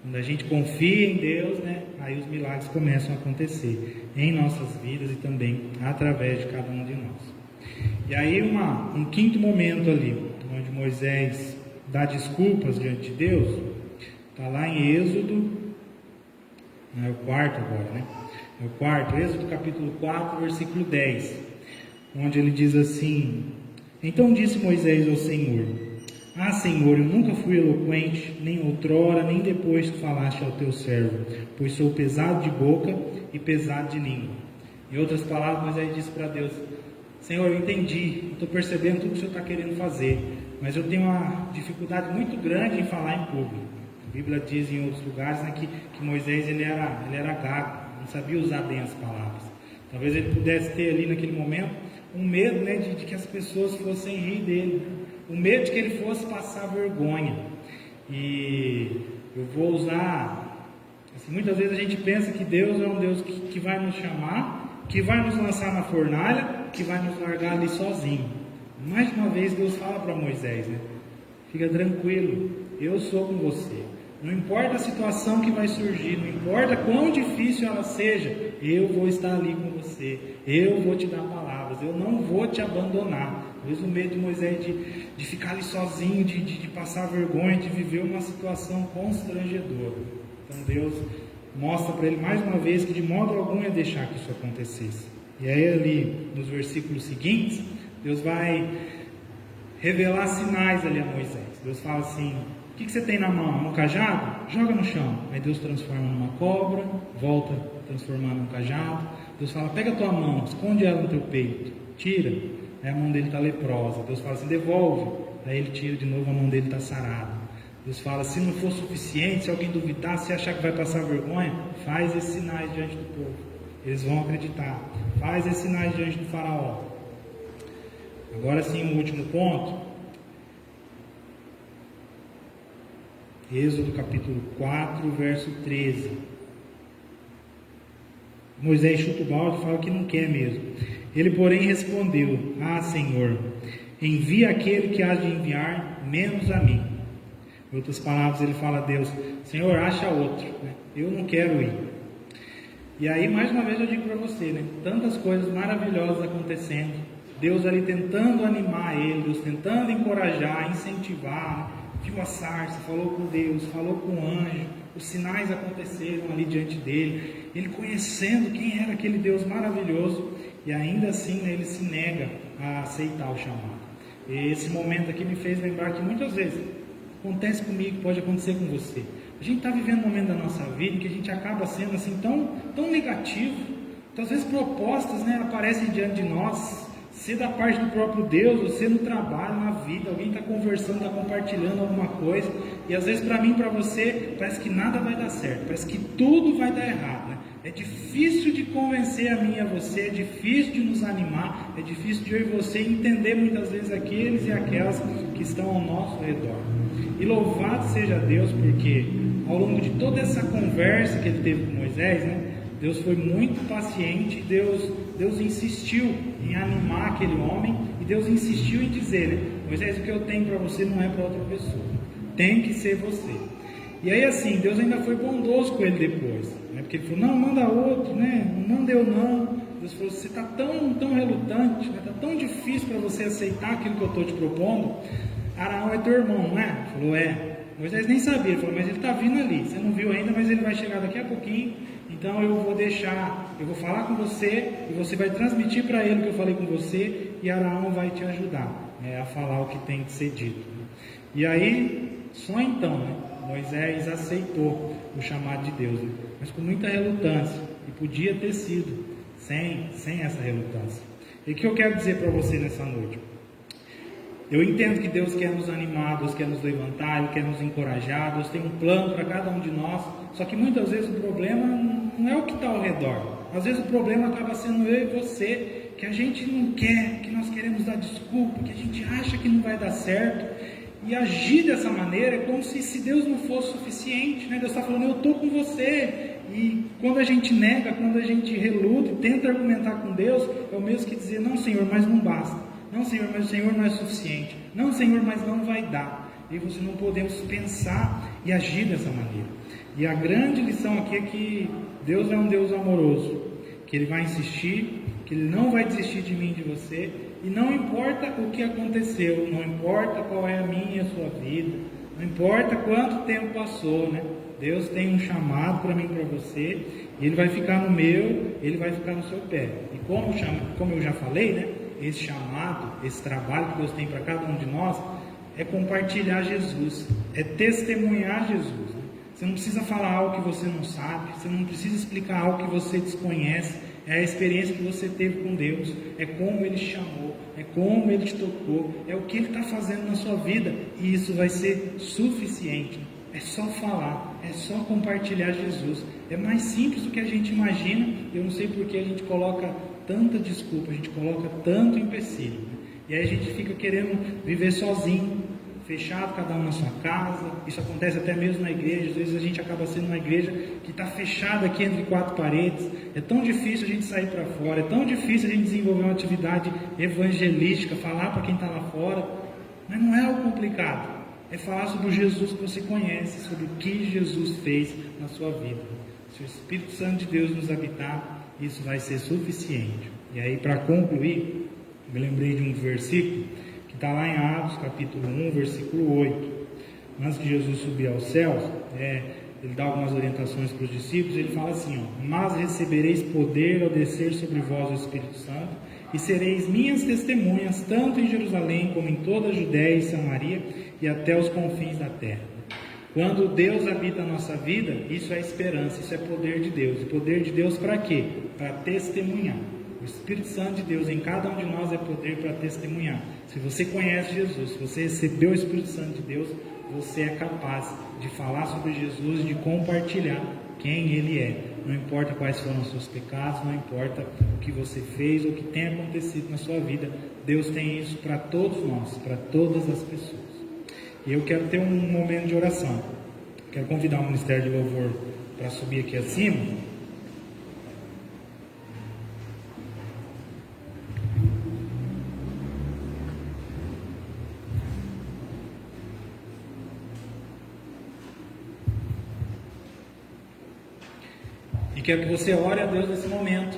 S1: Quando a gente confia em Deus, né, aí os milagres começam a acontecer em nossas vidas e também através de cada um de nós. E aí um quinto momento ali, onde Moisés dá desculpas diante de Deus, está lá em Êxodo, é o quarto agora, né? É o quarto, Êxodo capítulo 4, versículo 10, onde ele diz assim: Então disse Moisés ao Senhor: Ah, Senhor, eu nunca fui eloquente, nem outrora, nem depois que falaste ao teu servo, pois sou pesado de boca e pesado de língua. Em outras palavras, Moisés disse para Deus: Senhor, eu entendi, estou percebendo tudo que o Senhor está querendo fazer, mas eu tenho uma dificuldade muito grande em falar em público. A Bíblia diz em outros lugares, né, que Moisés ele era gago, não sabia usar bem as palavras. Talvez ele pudesse ter ali naquele momento um medo, né, de que as pessoas fossem rir dele, o medo de que ele fosse passar vergonha. E eu vou usar, assim, muitas vezes a gente pensa que Deus é um Deus que vai nos chamar, que vai nos lançar na fornalha, que vai nos largar ali sozinho. Mais uma vez Deus fala para Moisés, né? Fica tranquilo, eu sou com você. Não importa a situação que vai surgir, não importa quão difícil ela seja, eu vou estar ali com você, eu vou te dar palavras, eu não vou te abandonar. Talvez o medo de Moisés de ficar ali sozinho, de passar vergonha, de viver uma situação constrangedora. Então Deus mostra para ele mais uma vez que de modo algum ia deixar que isso acontecesse. E aí ali nos versículos seguintes, Deus vai revelar sinais ali a Moisés. Deus fala assim: o que você tem na mão? Um cajado? Joga no chão. Aí Deus transforma numa cobra, volta transformando num cajado. Deus fala: pega a tua mão, esconde ela no teu peito, tira. Aí a mão dele está leprosa. Deus fala assim: devolve. Aí ele tira de novo, a mão dele está sarada. Deus fala: se não for suficiente, se alguém duvidar, se achar que vai passar vergonha, faz esses sinais diante do povo. Eles vão acreditar. Faz esses sinais diante do faraó. Agora sim, o último ponto. Êxodo capítulo 4, verso 13. Moisés chuta o balde e fala que não quer mesmo. Ele, porém, respondeu: Ah, Senhor, envia aquele que há de enviar, menos a mim. Em outras palavras, ele fala a Deus: Senhor, acha outro, né? Eu não quero ir. E aí, mais uma vez eu digo para você, né? Tantas coisas maravilhosas acontecendo, Deus ali tentando animar ele, Deus tentando encorajar, incentivar, viu a sarça, falou com Deus, falou com o anjo, os sinais aconteceram ali diante dele, ele conhecendo quem era aquele Deus maravilhoso, e ainda assim, né, ele se nega a aceitar o chamado. E esse momento aqui me fez lembrar que muitas vezes acontece comigo, pode acontecer com você. A gente está vivendo um momento da nossa vida em que a gente acaba sendo assim tão negativo. Então, às vezes propostas, né, aparecem diante de nós, ser da parte do próprio Deus, ou ser no trabalho, na vida, alguém está conversando, está compartilhando alguma coisa, e às vezes para mim, para você, parece que nada vai dar certo, parece que tudo vai dar errado, né? É difícil de convencer a mim e a você, é difícil de nos animar, é difícil de eu e você entender muitas vezes aqueles e aquelas que estão ao nosso redor. E louvado seja Deus, porque ao longo de toda essa conversa que ele teve com Moisés, né, Deus foi muito paciente, Deus insistiu em animar aquele homem, e Deus insistiu em dizer, né, Moisés, o que eu tenho para você não é para outra pessoa, tem que ser você. E aí assim, Deus ainda foi bondoso com ele depois, né, porque ele falou: não, manda outro, né, não manda eu não. Deus falou: você está tão relutante, está, né, tão difícil para você aceitar aquilo que eu estou te propondo. Araão é teu irmão, não é? Ele falou: é. Moisés nem sabia, ele falou: mas ele está vindo ali, você não viu ainda, mas ele vai chegar daqui a pouquinho, então eu vou falar com você, e você vai transmitir para ele o que eu falei com você, e Araão vai te ajudar, né, a falar o que tem que ser dito. E aí, só então, né, Moisés aceitou o chamado de Deus, né, mas com muita relutância, e podia ter sido sem essa relutância. E o que eu quero dizer para você nessa noite? Eu entendo que Deus quer nos animar, Deus quer nos levantar, Ele quer nos encorajar, Deus tem um plano para cada um de nós, só que muitas vezes o problema não é o que está ao redor. Às vezes o problema acaba sendo eu e você, que a gente não quer, que nós queremos dar desculpa, que a gente acha que não vai dar certo, e agir dessa maneira é como se Deus não fosse suficiente, né? Deus está falando: eu estou com você. E quando a gente nega, quando a gente reluta e tenta argumentar com Deus, é o mesmo que dizer: não, Senhor, mas não basta. Não, Senhor, mas o Senhor não é suficiente. Não, Senhor, mas não vai dar. E você não podemos pensar e agir dessa maneira. E a grande lição aqui é que Deus é um Deus amoroso, que Ele vai insistir, que Ele não vai desistir de mim e de você, e não importa o que aconteceu, não importa qual é a minha e a sua vida, não importa quanto tempo passou, né? Deus tem um chamado para mim e para você, e Ele vai ficar no meu, Ele vai ficar no seu pé. E como eu já falei, né? Esse chamado, esse trabalho que Deus tem para cada um de nós, é compartilhar Jesus, é testemunhar Jesus. Né? Você não precisa falar algo que você não sabe, você não precisa explicar algo que você desconhece, é a experiência que você teve com Deus, é como Ele te chamou, é como Ele te tocou, é o que Ele está fazendo na sua vida, e isso vai ser suficiente. É só falar, é só compartilhar Jesus. É mais simples do que a gente imagina. Eu não sei porque a gente coloca tanta desculpa, a gente coloca tanto empecilho, né? E aí a gente fica querendo viver sozinho, fechado, cada um na sua casa. Isso acontece até mesmo na igreja. Às vezes a gente acaba sendo uma igreja que está fechada aqui entre quatro paredes. É tão difícil a gente sair para fora, é tão difícil a gente desenvolver uma atividade evangelística, falar para quem está lá fora. Mas não é algo complicado. É falar sobre o Jesus que você conhece, sobre o que Jesus fez na sua vida. Se o Espírito Santo de Deus nos habitar, isso vai ser suficiente. E aí, para concluir, me lembrei de um versículo que está lá em Atos, capítulo 1, versículo 8. Antes de Jesus subir aos céus, ele dá algumas orientações para os discípulos. Ele fala assim, mas recebereis poder ao descer sobre vós o Espírito Santo, e sereis minhas testemunhas, tanto em Jerusalém como em toda a Judéia e Samaria e até os confins da terra. Quando Deus habita a nossa vida, isso é esperança, isso é poder de Deus. E poder de Deus para quê? Para testemunhar. O Espírito Santo de Deus em cada um de nós é poder para testemunhar. Se você conhece Jesus, se você recebeu o Espírito Santo de Deus, você é capaz de falar sobre Jesus, de compartilhar quem Ele é. Não importa quais foram os seus pecados, não importa o que você fez ou o que tem acontecido na sua vida, Deus tem isso para todos nós, para todas as pessoas. E eu quero ter um momento de oração. Quero convidar o Ministério de Louvor para subir aqui acima. E quero que você ore a Deus nesse momento,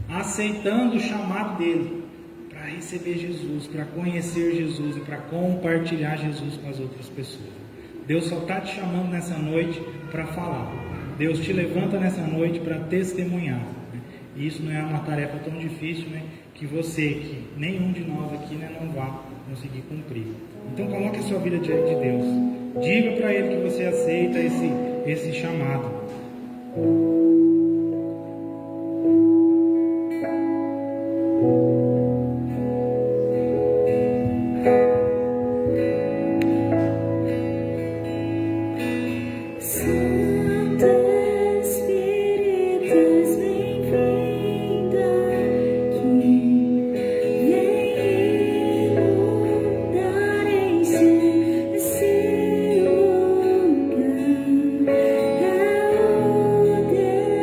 S1: aceitando o chamado dele para receber Jesus, para conhecer Jesus e para compartilhar Jesus com as outras pessoas. Deus só está te chamando nessa noite para falar. Deus te levanta nessa noite para testemunhar. Né? E isso não é uma tarefa tão difícil, né, que nenhum de nós aqui, né, não vai conseguir cumprir. Então coloque a sua vida diante de Deus. Diga para Ele que você aceita esse chamado.
S2: Esse lugar é o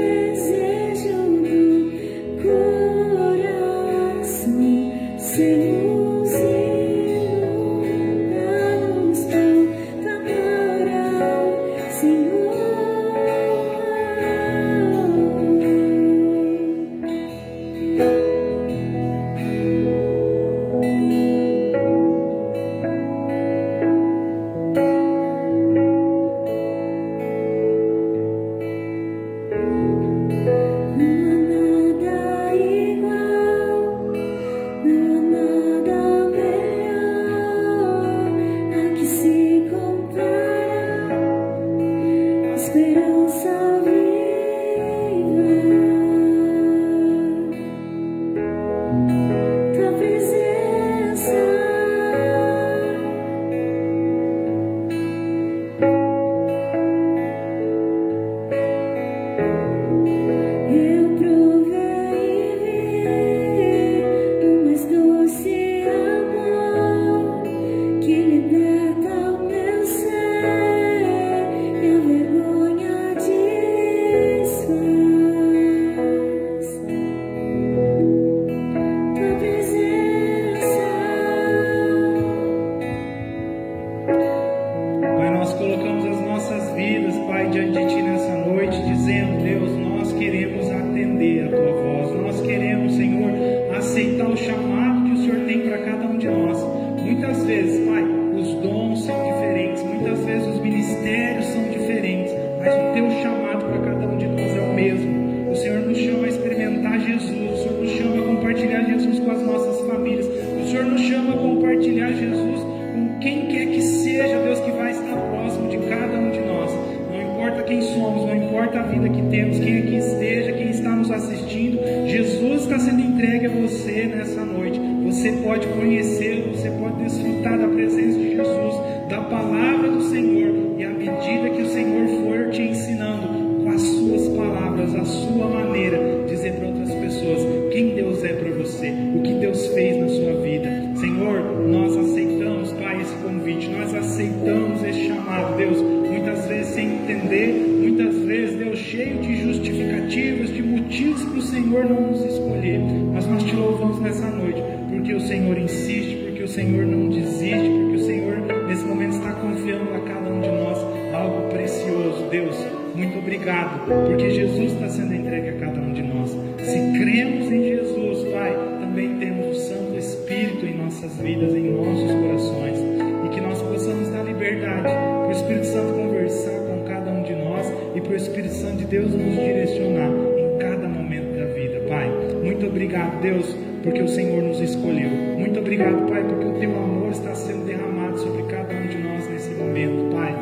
S1: Senhor nos chama a compartilhar Jesus com quem quer que seja, Deus, que vai estar próximo de cada um de nós. Não importa quem somos, não importa a vida que temos, quem aqui esteja, quem está nos assistindo, Jesus está sendo entregue a você nessa noite. Você pode conhecê-lo, você pode desfrutar da presença de Jesus, da palavra do Senhor, e à medida que o Senhor for te ensinando com as suas palavras, a sua maneira, dizer para outras pessoas quem Deus é para você, o que Deus fez na sua vida. Senhor, nós aceitamos, Pai, esse convite, nós aceitamos esse chamado, Deus, muitas vezes sem entender, muitas vezes, Deus, cheio de justificativas, de motivos para o Senhor não nos escolher, mas nós te louvamos nessa noite, porque o Senhor insiste, porque o Senhor não desiste, porque o Senhor nesse momento está confiando a cada um de nós algo precioso. Deus, muito obrigado, porque Jesus está sendo entregue a cada um de nós. Se cremos em Jesus, Pai, também temos o Santo Espírito em nossas vidas, em nossos corações, e que nós possamos dar liberdade para o Espírito Santo conversar com cada um de nós e para o Espírito Santo de Deus nos direcionar em cada momento da vida, Pai. Muito obrigado, Deus, porque o Senhor nos escolheu. Muito obrigado, Pai, porque o Teu amor está sendo derramado sobre cada um de nós nesse momento, Pai.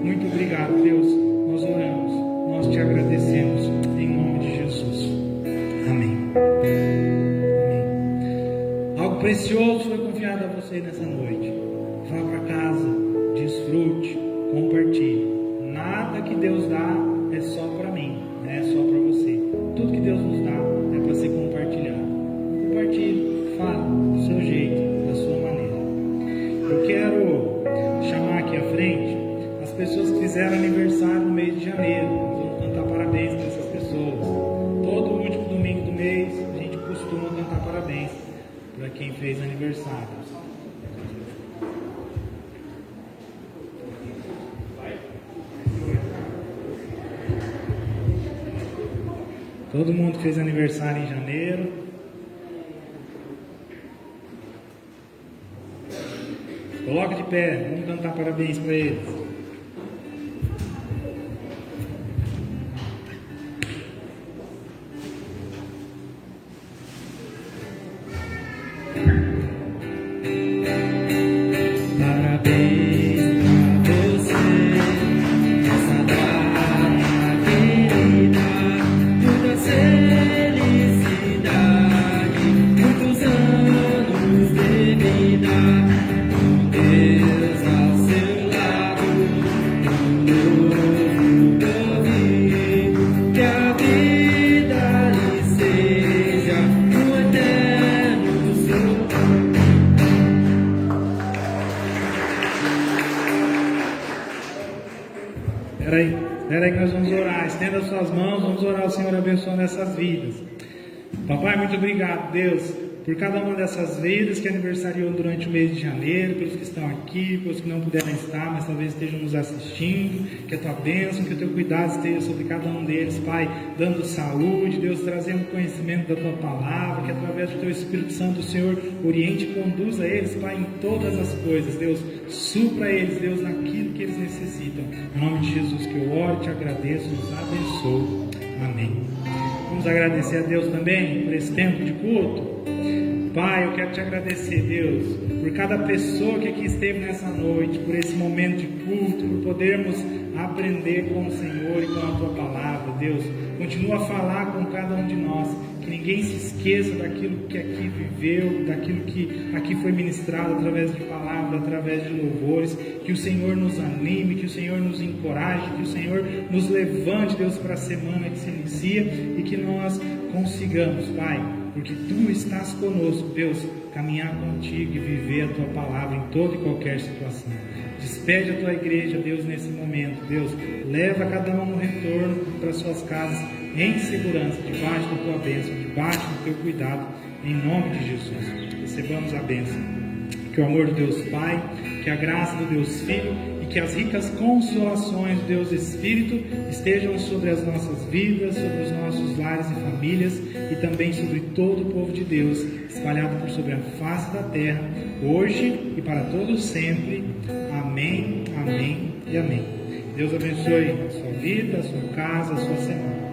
S1: Muito obrigado, Deus. Nós oramos, nós te agradecemos em nome de Jesus. Amém. Amém. Algo precioso foi confiado a você nessa noite. Vá para casa, desfrute, compartilhe. Nada que Deus dá é só para mim, é só para você. Tudo que Deus nos dá é para ser compartilhado. Compartilhe, fale do seu jeito, da sua maneira. Eu quero chamar aqui à frente as pessoas que fizeram aniversário no mês de janeiro. Vamos cantar parabéns para essas pessoas. Todo último domingo do mês a gente costuma cantar parabéns para quem fez aniversário. Todo mundo que fez aniversário em janeiro. Coloca de pé, vamos cantar parabéns para eles. Espera aí que nós vamos orar. Estenda as suas mãos, vamos orar ao Senhor abençoando essas vidas. Papai, muito obrigado, Deus, por cada uma dessas vidas que aniversariou durante o mês de janeiro, pelos que estão aqui, pelos que não puderam estar, mas talvez estejam nos assistindo. Que a tua bênção, que o teu cuidado esteja sobre cada um deles, Pai, dando saúde, Deus, trazendo conhecimento da tua palavra, que através do teu Espírito Santo o Senhor oriente e conduza eles, Pai, em todas as coisas, Deus, supra eles, Deus, naquilo que eles necessitam. Em nome de Jesus que eu oro, te agradeço, os abençoo. Amém. Vamos agradecer a Deus também por esse tempo de culto. Pai, eu quero te agradecer, Deus, por cada pessoa que aqui esteve nessa noite, por esse momento de culto, por podermos aprender com o Senhor e com a tua palavra. Deus, continua a falar com cada um de nós, que ninguém se esqueça daquilo que aqui viveu, daquilo que aqui foi ministrado através de palavra, através de louvores. Que o Senhor nos anime, que o Senhor nos encoraje, que o Senhor nos levante, Deus, para a semana que se inicia e que nós consigamos, Pai, porque Tu estás conosco, Deus, caminhar contigo e viver a Tua palavra em toda e qualquer situação. Despede a Tua igreja, Deus, nesse momento, Deus, leva cada um no retorno para suas casas em segurança, debaixo da Tua bênção, debaixo do Teu cuidado, em nome de Jesus. Recebamos a bênção. Que o amor do Deus Pai, que a graça do Deus Filho e que as ricas consolações do Deus Espírito estejam sobre as nossas vidas, sobre os nossos lares e famílias e também sobre todo o povo de Deus, espalhado por sobre a face da terra, hoje e para todos sempre. Amém, amém e amém. Deus abençoe a sua vida, a sua casa, a sua semana.